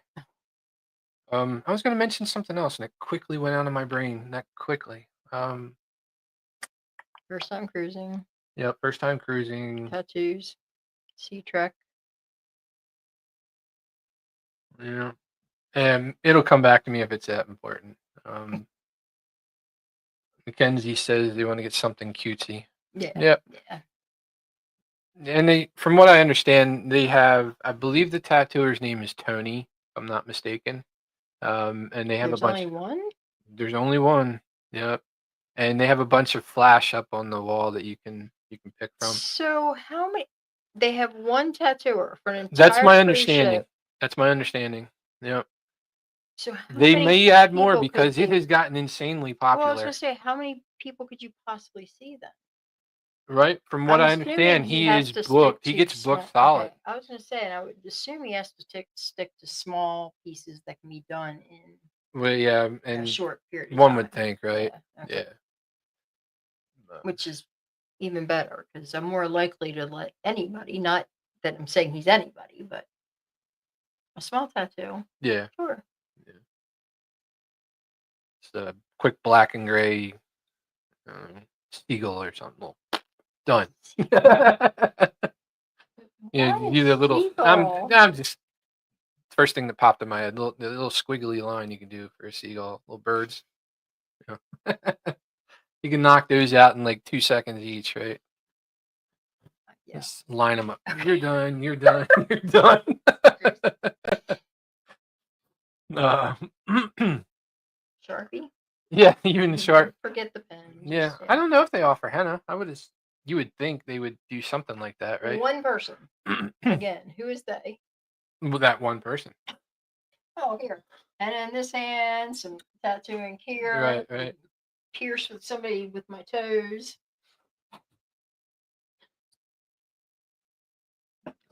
I was going to mention something else, and it quickly went out of my brain. That quickly. First time cruising, Yeah, first time cruising. tattoos, sea trek. Yeah, and it'll come back to me if it's that important. Um, Mackenzie says they want to get something cutesy. Yeah. Yep. Yeah. And from what I understand, they have, I believe the tattooer's name is Tony, if I'm not mistaken. And they have There's a bunch. only one? There's only one. Yep. And they have a bunch of flash up on the wall that you can pick from. So how many? They have one tattooer for an That's entire my cruise understanding. ship. That's my understanding. Yep. So how They many may add more people could because it they? has gotten insanely Well, I was popular. gonna say, how many people could you possibly see then? Right? From what I'm I assuming understand, he he has is to stick booked. He to gets booked small. solid. Okay, I was gonna say, and I would assume he has to stick to small pieces that can be done in Well, yeah, a and short period of one time. would think, right? Yeah. Okay. Yeah. Which is even better because I'm more likely to let anybody, not that I'm saying he's anybody, but a small tattoo. Yeah. Sure. Yeah. Just a quick black and gray seagull or something. Well, done. Why You do the little. seagull? I'm just first thing that popped in my head. The little squiggly line you can do for a seagull, little birds. You know. You can knock those out in like 2 seconds each, right? Yeah. Just line them up. Okay. You're done. You're done. You're done. uh, Sharpie. yeah, even the Don't shark. forget the pen. Yeah, Just I don't know if they offer henna. You would think they would do something like that, right? one person. Again, who is they? With that one person. Oh, here. And in this hand, some tattooing here. Right. Pierce with somebody with my toes.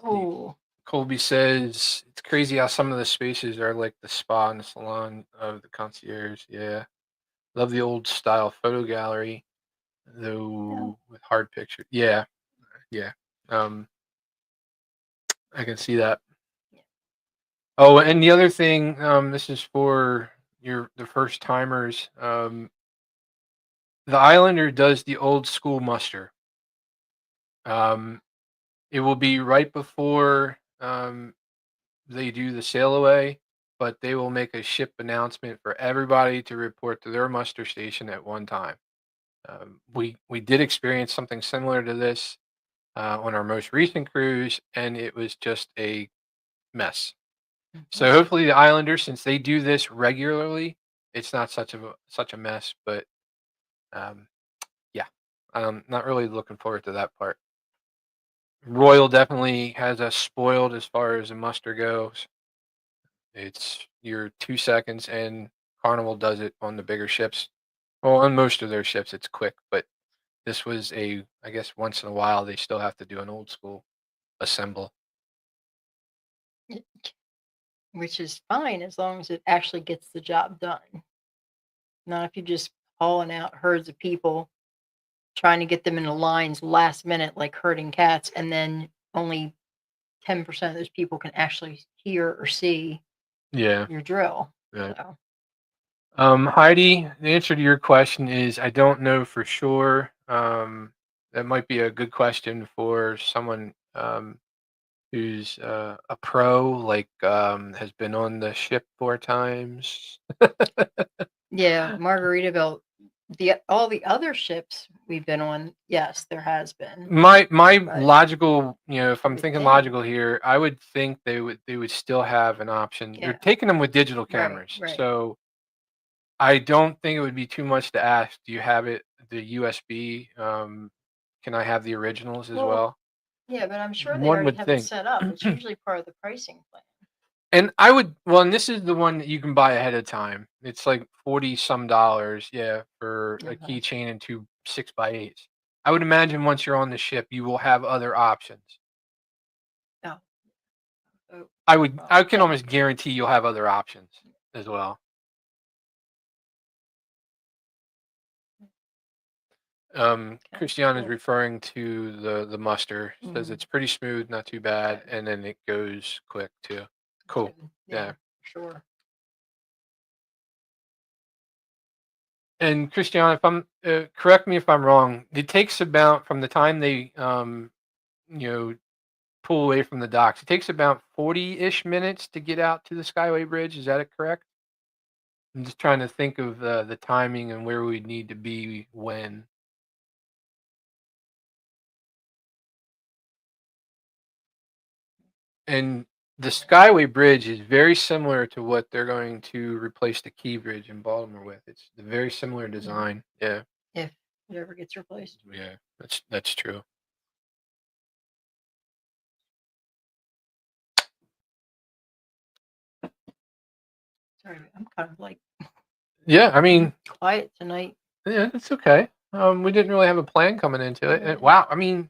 Oh, Colby says it's crazy how some of the spaces are like the spa and the salon of the concierge. Yeah, love the old style photo gallery, though with hard pictures. Yeah. Um, I can see that. yeah. Oh, and the other thing, this is for the first timers. The Islander does the old school muster. Um, it will be right before they do the sail away, but they will make a ship announcement for everybody to report to their muster station at one time. We did experience something similar to this on our most recent cruise, and it was just a mess. So hopefully the Islanders, since they do this regularly, it's not such a mess. But um, yeah, I'm not really looking forward to that part. Royal definitely has us spoiled as far as the muster goes. It's your 2 seconds, and Carnival does it on the bigger ships. Well, on most of their ships, it's quick, but this was I guess once in a while they still have to do an old school assemble. Which is fine as long as it actually gets the job done. Not if you're just hauling out herds of people, trying to get them in the lines last minute, like herding cats, and then only 10% of those people can actually hear or see Yeah. your drill. Right. So, Heidi, the answer to your question is I don't know for sure. That might be a good question for someone who's a pro, like has been on the ship 4 times. yeah, Margaritaville all the other ships we've been on, yes, there has been. My But logical, if I I'm would thinking think. logical here, I would think they would still have an option. They're Yeah. taking them with digital Right. cameras, Right. so I don't think it would be too much to ask. Do you have it, the USB? Can I have the originals as Well, well? yeah, but I'm sure they One already would have it think. set up. It's usually part of the pricing plan. And I would, well, and this is the one that you can buy ahead of time. It's like 40 some dollars, yeah, for a Uh-huh. keychain and two 6x8s. I would imagine once you're on the ship, you will have other options. Oh. Oh, I can okay. almost guarantee you'll have other options as well. Christiane is Cool. referring to the muster. Says it's pretty smooth, not too bad, Okay. and then it goes quick too. Cool. Good. Yeah. Sure. And Christiane, if I'm correct me if I'm wrong, it takes about from the time they you know pull away from the docks, it takes about 40-ish minutes to get out to the Skyway Bridge. Is that it correct? I'm just trying to think of the timing and where we'd need to be when. And the Skyway Bridge is very similar to what they're going to replace the Key Bridge in Baltimore with. It's a very similar design. Yeah. If it ever gets replaced. Yeah, that's true. Sorry, I'm kind of like Yeah, I mean, quiet tonight. yeah, that's okay. We didn't really have a plan coming into it. And wow, I mean,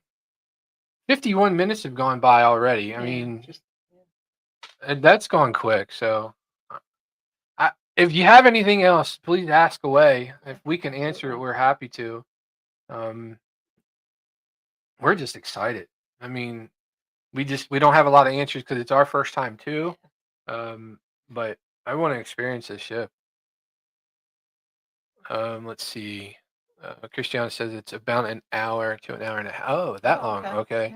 51 minutes have gone by already. I mean, and that's gone quick. So, if you have anything else, please ask away. If we can answer it, we're happy to. Um, we're just excited. I mean, we don't have a lot of answers because it's our first time too. But I want to experience this ship. Let's see. Christiana says it's about an hour to an hour and a half. Oh, that long. Okay.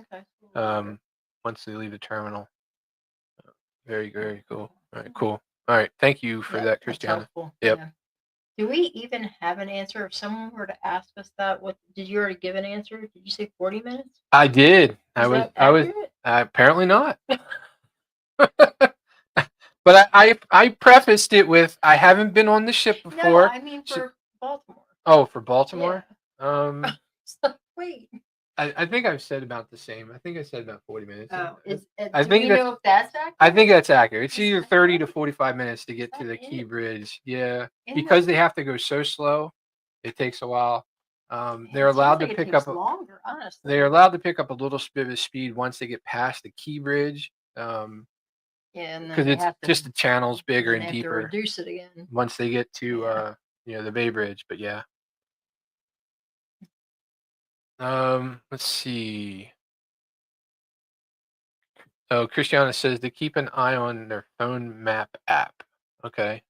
Um, once they leave the terminal. Very, very cool. All right, cool. All right. Thank you for that, That's Christiana. helpful. Yep. Yeah. Do we even have an answer if someone were to ask us that? What did you already give an answer? Did you say 40 minutes? I did. Is that accurate? Apparently not. But I prefaced it with I haven't been on the ship No, before. I mean for Baltimore. Oh, for Baltimore? Yeah. Wait. I think I've said about the same. I think I said about 40 minutes. Oh, I do think we that's know if that's accurate? I think that's accurate. It's Is either that 30 to right? 45 minutes to get Is to that the Key it? Bridge. Yeah, In because the- they have to go so slow, it takes a while. Man, They're it seems allowed to like it pick takes up. longer, honestly. They're allowed to pick up a little bit of speed once they get past the Key Bridge. Yeah, and then Because they it's have to just the channel's bigger then and they have to deeper reduce it again. once they get Yeah. to the Bay Bridge. But yeah. Let's see. Oh, Christiana says to keep an eye on their phone map app. Okay.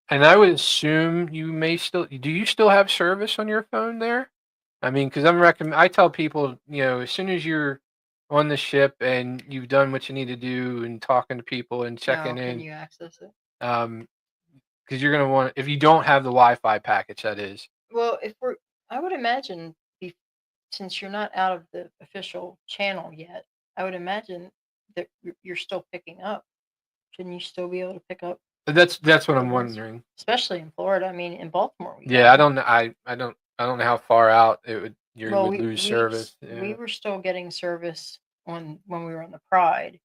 And I would assume you may still. Do you still have service on your phone there? I mean, because I tell people, as soon as you're on the ship and you've done what you need to do and talking to people and checking Can in, you access it? Because you're gonna want if you don't have the Wi-Fi package, that is. Well, I would imagine, since you're not out of the official channel yet, I would imagine that you're still picking up. Shouldn't you still be able to pick up, That's what I'm programs? wondering. Especially in Florida? I mean, in Baltimore, we Yeah, I don't. don't know. I don't know how far out you Well, would lose service. we Yeah. were still getting service when we were on the Pride.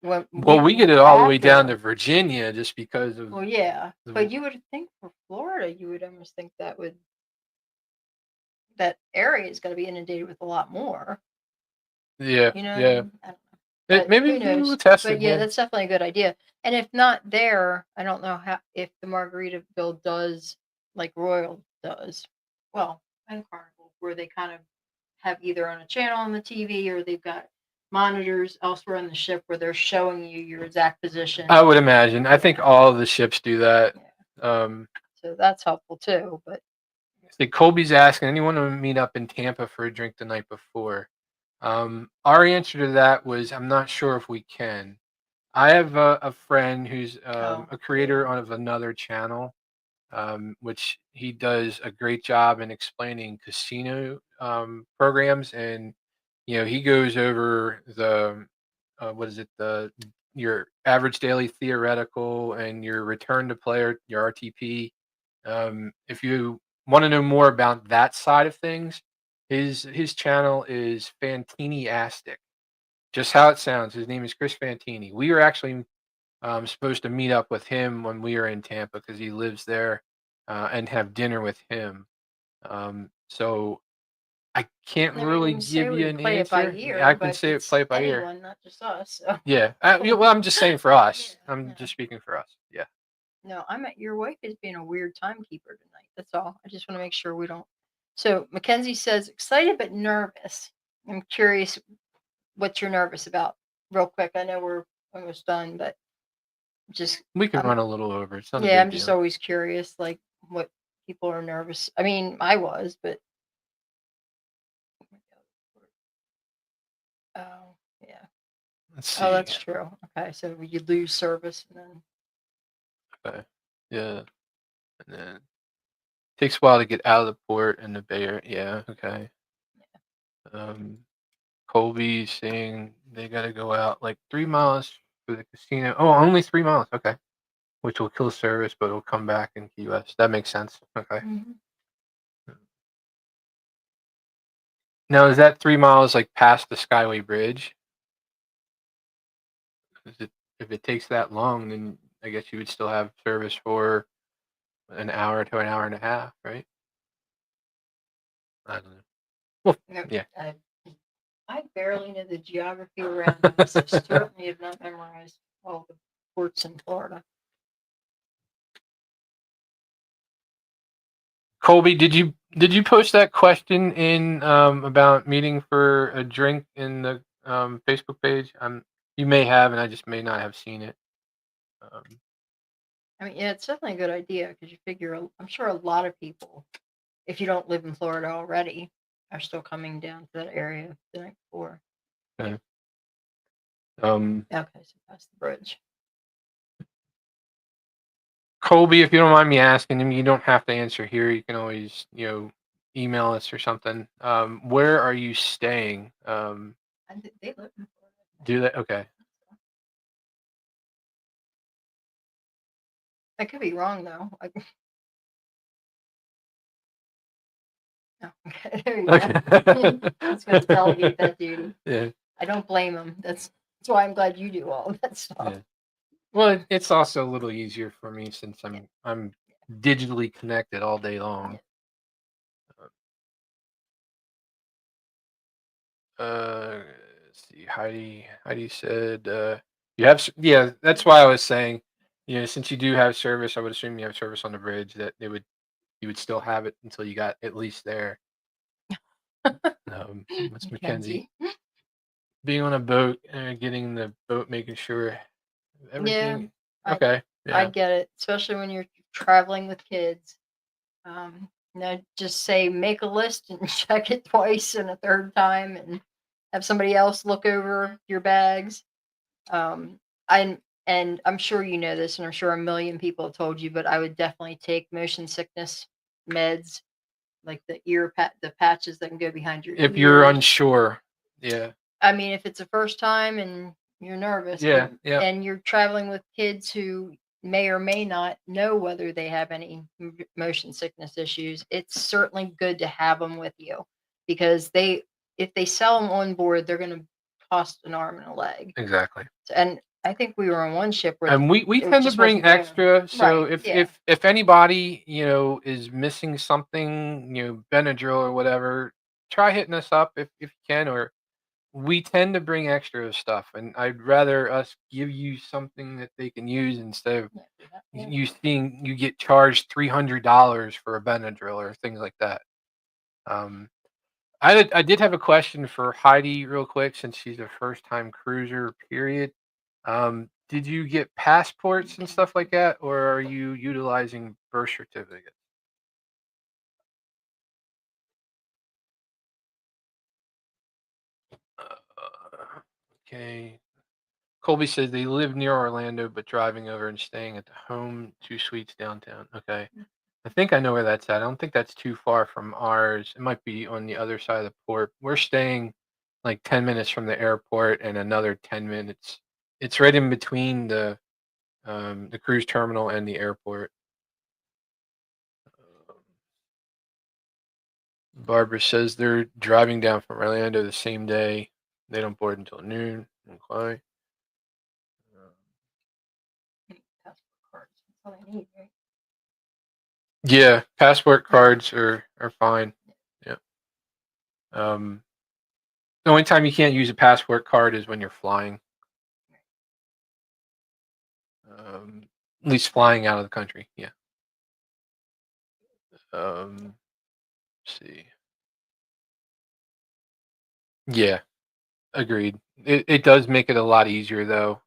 Well, we get it all the way down to Virginia just because of. Well, yeah, the- but you would think for Florida, you would almost think that area is going to be inundated with a lot more. Yeah. You know, Yeah. I don't know. But Maybe who knows? we'll test But it. yeah, that's definitely a good idea. And if not there, I don't know if the Margaritaville does like Royal does. Well, and Carnival, where they kind of have either on a channel on the TV or they've got monitors elsewhere on the ship where they're showing you your exact position. I would imagine. I think all of the ships do that. Yeah. So that's helpful too. But see, Colby's asking anyone to meet up in Tampa for a drink the night before. Our answer to that was I'm not sure if we can. I have a friend who's a creator of another channel, which he does a great job in explaining casino programs, and he goes over the what is it, the your average daily theoretical and your return to player, your RTP. If you want to know more about that side of things, his channel is Fantini-astic. Just how it sounds. His name is Chris Fantini. We were actually supposed to meet up with him when we were in Tampa because he lives there, and have dinner with him. So I can't I mean, really you say give you we an play it by answer. ear, I can but say it, it's play it by ear. anyone, not just us. So. Yeah. Well, I'm just saying for us. Yeah, I'm yeah. just speaking for us. Yeah. No, your wife is being a weird timekeeper tonight. That's all. I just want to make sure we don't. So Mackenzie says excited but nervous. I'm curious what you're nervous about. Real quick, I know we're almost done, but just We can run a little over. It's not a yeah, big I'm just deal. always curious, like what people are nervous. I mean, I was, but oh yeah, Let's oh see. that's true. Okay, so you lose service and then Okay. Yeah. And then takes a while to get out of the port and the Bay Area. Yeah. Okay. Um, Colby's saying they got to go out like 3 miles for the casino. Oh, only 3 miles. Okay. Which will kill service, but it'll come back in Key West. That makes sense. Okay. Mhm. Now, is that 3 miles like past the Skyway Bridge? Is it, if it takes that long, then I guess you would still have service for an hour to an hour and a half, right? I don't know. Well, No, yeah. I barely know the geography around them, so certainly have not memorized all the ports in Florida. Colby, did you post that question in about meeting for a drink in the Facebook page? You may have, and I just may not have seen it. Um, I mean, yeah, it's definitely a good idea because you figure I'm sure a lot of people, if you don't live in Florida already, are still coming down to that area the night before. okay. Um, Okay, so past the bridge. Colby, if you don't mind me asking him, you don't have to answer here. You can always, email us or something. Where are you staying? And they live in Florida. Do that? Okay. I could be wrong though. No, okay, there you go. Okay. I was going to delegate that duty. Yeah. I don't blame them. That's why I'm glad you do all of that stuff. Yeah. Well, it's also a little easier for me since I'm digitally connected all day long. Let's see. Heidi said you have yeah. That's why I was saying, since you do have service, I would assume you have service on the bridge that you would still have it until you got at least there. That's Mackenzie. Mackenzie. Being on a boat, getting the boat, making sure Yeah, everything. I Okay. I Yeah. get it, especially when you're traveling with kids. Just say make a list and check it twice and a third time, and have somebody else look over your bags. Um, I'm and I'm sure you know this, and I'm sure a million people have told you, but I would definitely take motion sickness meds, like the patches that can go behind your If you're ears. unsure. Yeah. I mean, if it's the first time and you're nervous, Yeah. Yeah. and you're traveling with kids who may or may not know whether they have any motion sickness issues, it's certainly good to have them with you because if they sell them on board, they're going to cost an arm and a leg. Exactly. And I think we were on one ship where And we it tend to just wasn't bring there. extra. So Right. if Yeah. if anybody is missing something, Benadryl or whatever, try hitting us up if you can. Or we tend to bring extra stuff, and I'd rather us give you something that they can use instead of Yeah. you get charged $300 for a Benadryl or things like that. I did have a question for Heidi real quick since she's a first time cruiser. Period. Did you get passports and stuff like that, or are you utilizing birth certificates? Okay. Colby says they live near Orlando, but driving over and staying at the home 2 suites downtown. Okay. I think I know where that's at. I don't think that's too far from ours. It might be on the other side of the port. We're staying like 10 minutes from the airport and another 10 minutes. It's right in between the cruise terminal and the airport. Barbara says they're driving down from Orlando the same day. They don't board until noon. Okay. Passport cards. That's all I need, right? Yeah, passport cards are fine. Yeah. The only time you can't use a passport card is when you're flying. At least flying out of the country. Yeah. Let's see. Yeah, agreed. It does make it a lot easier though.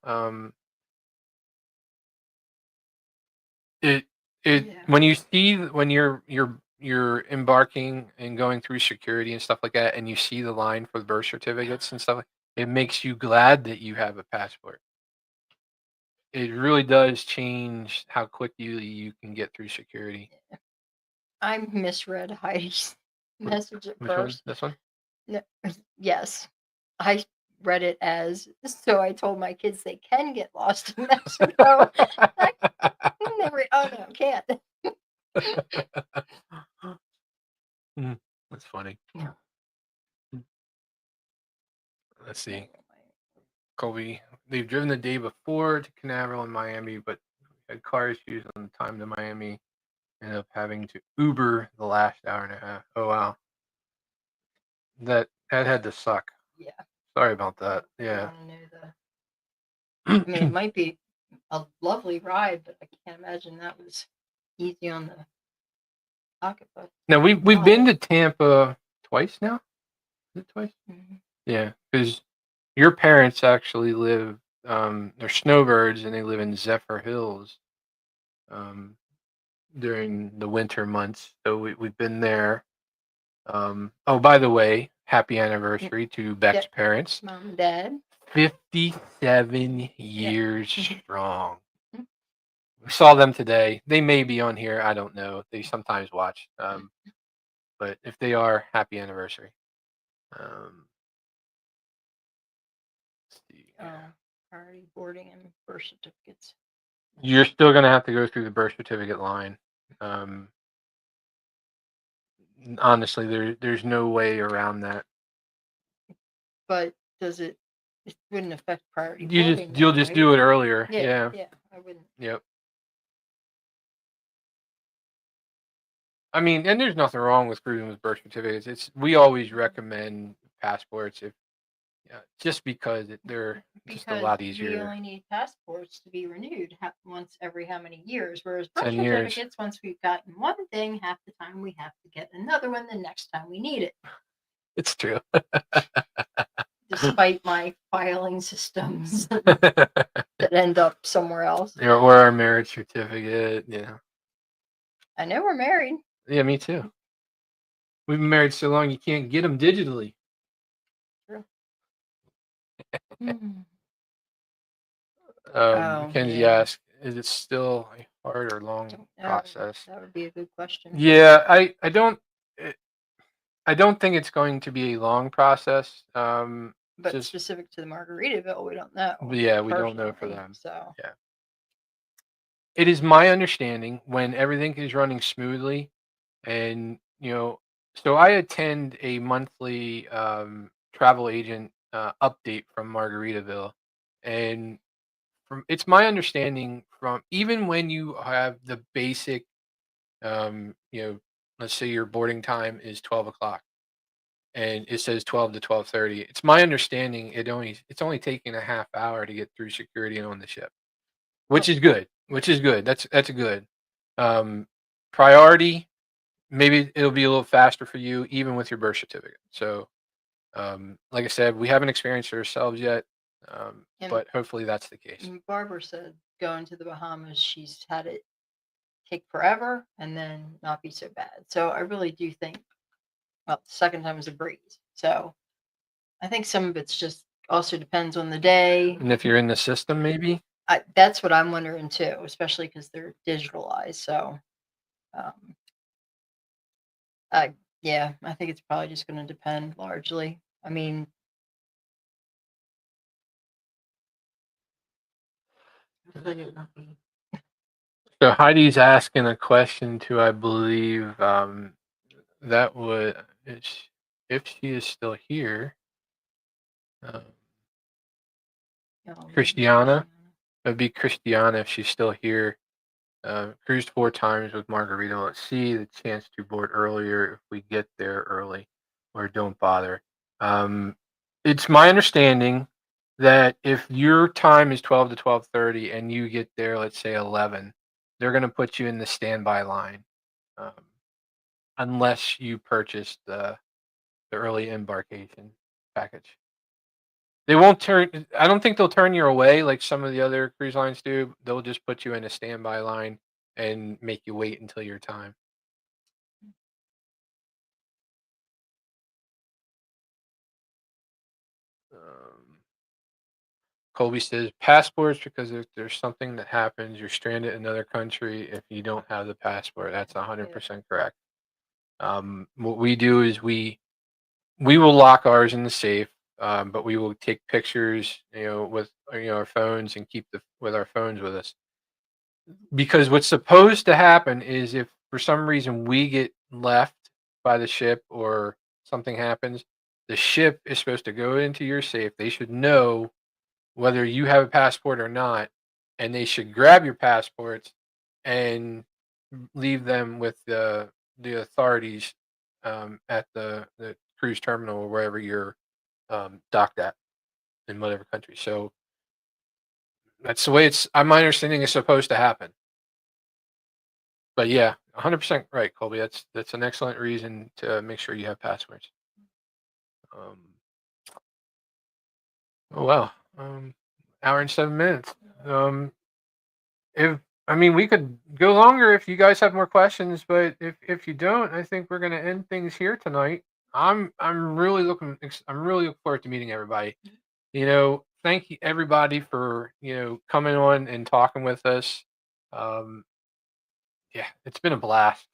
It Yeah. when you see when you're embarking and going through security and stuff like that, and you see the line for the birth certificates and stuff, it makes you glad that you have a passport. It really does change how quickly you can get through security. I misread Heidi's message at Which one? first. This one? No, yes, I read it as so. I told my kids they can get lost in Mexico. Never. Oh no, can't. That's funny. No. Let's see. Colby, they've driven the day before to Canaveral and Miami, but had car issues on the time to Miami. Ended up having to Uber the last hour and a half. Oh wow, that had to suck. Yeah. Sorry about that. I Yeah. want to know I mean, it might be a lovely ride, but I can't imagine that was easy on the pocketbook. Now we've been to Tampa twice now. Is it twice? Mm-hmm. Yeah, because your parents actually live. They're snowbirds and they live in Zephyr Hills. During the winter months, so we've been there. Oh, by the way, happy anniversary to Beck's parents. Mom and Dad. 57 years strong. We saw them today. They may be on here. I don't know. They sometimes watch. But if they are, happy anniversary. Let's see. Priority boarding and birth certificates. You're still going to have to go through the birth certificate line. Honestly, there's no way around that. But does it? It wouldn't affect priority You'll boarding. just do it earlier. Yeah. I wouldn't. Yep. I mean, and there's nothing wrong with cruising with birth certificates. We always recommend passports just because they're just a lot easier. We only need passports to be renewed once every how many years, whereas birth 10 years. certificates, once we've gotten one thing, half the time we have to get another one the next time we need it. It's true. Despite my filing systems that end up somewhere else. Or our marriage certificate. Yeah. I know we're married. Yeah, me too. We've been married so long you can't get them digitally. True. Mackenzie asked, is it still a hard or long process? That would be a good question. Yeah, I don't think it's going to be a long process. But just specific to the Margaritaville, we don't know. Yeah, we don't know for them. So yeah. It is my understanding when everything is running smoothly and so I attend a monthly travel agent update from Margaritaville, and it's my understanding from even when you have the basic let's say your boarding time is 12 o'clock and it says 12 to 12:30. It's my understanding it's only taking a half hour to get through security and on the ship, which is good. That's a good priority. Maybe it'll be a little faster for you, even with your birth certificate. So, like I said, we haven't experienced it ourselves yet, but hopefully that's the case. Barbara said going to the Bahamas, she's had it take forever and then not be so bad. So I really do think, well, the second time was a breeze. So I think some of it's just also depends on the day. And if you're in the system, maybe? That's what I'm wondering too, especially because they're digitalized. So Um, yeah, I think it's probably just going to depend largely. I mean, So Heidi's asking a question too. I believe that would if she is still here. Christiana. It'd be Christiana if she's still here. Cruised 4 times with Margaritaville at sea. The chance to board earlier if we get there early, or don't bother. It's my understanding that if your time is 12 to 12:30 and you get there, let's say 11, they're going to put you in the standby line, um, unless you purchase the early embarkation package. They won't turn. I don't think they'll turn you away like some of the other cruise lines do. They'll just put you in a standby line and make you wait until your time. Colby says passports, because if there's something that happens, you're stranded in another country if you don't have the passport. That's 100% correct. What we do is we will lock ours in the safe, but we will take pictures, with our phones, and keep with our phones with us. Because what's supposed to happen is if for some reason we get left by the ship or something happens, the ship is supposed to go into your safe. They should know whether you have a passport or not, and they should grab your passports and leave them with the authorities at the cruise terminal or wherever you're docked at in whatever country. So that's the way my understanding is supposed to happen. But yeah, 100% right, Colby. That's an excellent reason to make sure you have passwords. Oh wow, hour and 7 minutes. If we could go longer if you guys have more questions, but if you don't, I think we're going to end things here tonight. I'm really looking forward to meeting everybody. Thank you everybody for coming on and talking with us. Yeah, it's been a blast.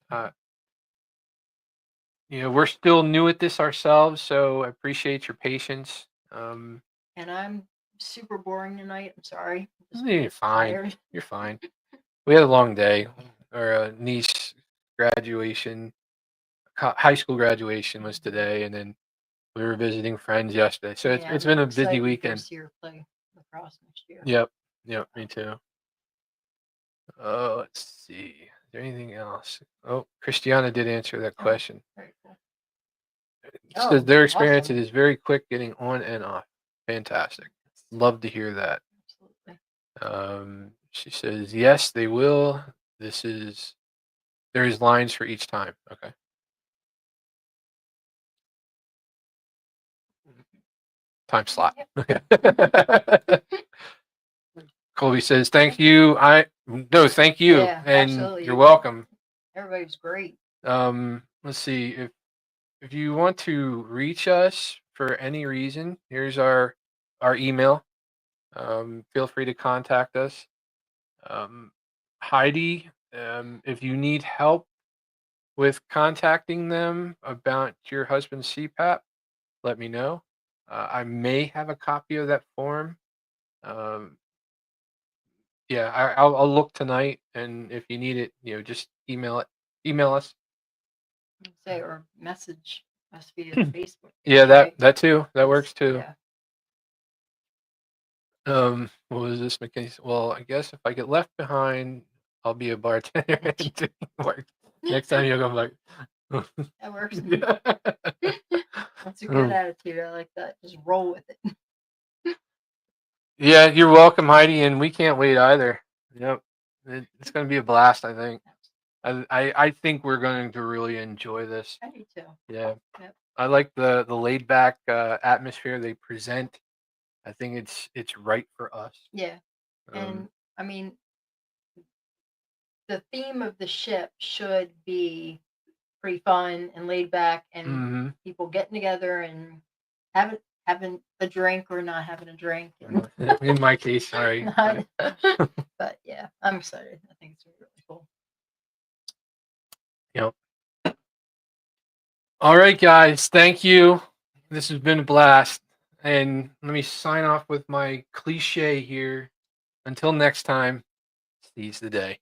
We're still new at this ourselves, so I appreciate your patience. And I'm super boring tonight. I'm sorry. You're fine. Tired. You're fine. We had a long day. Our niece graduation, high school graduation was today, and then we were visiting friends yesterday. So it's been a busy weekend. See her play lacrosse next year. Yep, me too. Let's see. Is there anything else? Oh, Christiana did answer that question. Very cool. Says their experience is very quick getting on and off. Fantastic. Love to hear that. Absolutely. She says yes, they will. There's lines for each time. Okay. Time slot. Okay. Colby says thank you. Thank you, yeah, and absolutely. You're welcome. Everybody's great. Let's see if you want to reach us for any reason, here's our email. Feel free to contact us. Heidi, if you need help with contacting them about your husband's CPAP, let me know. I may have a copy of that form. Yeah, I'll look tonight, and if you need it, just email us. Say or message us via Facebook. Yeah, that too. That works too. Yeah. What was this, McKinney? Well, I guess if I get left behind, I'll be a bartender. Next time you'll come back. That works. That's a good attitude. I like that. Just roll with it. Yeah, you're welcome, Heidi, and we can't wait either. Yep, it's going to be a blast. I think. I think we're going to really enjoy this. I do too. Yeah. Yep. I like the laid back atmosphere they present. I think it's right for us. Yeah. And the theme of the ship should be pretty fun and laid back, and people getting together and having a drink or not having a drink. In my case, sorry. But yeah, I'm excited. I think it's really cool. Yep. All right, guys. Thank you. This has been a blast. And let me sign off with my cliche here. Until next time, seize the day.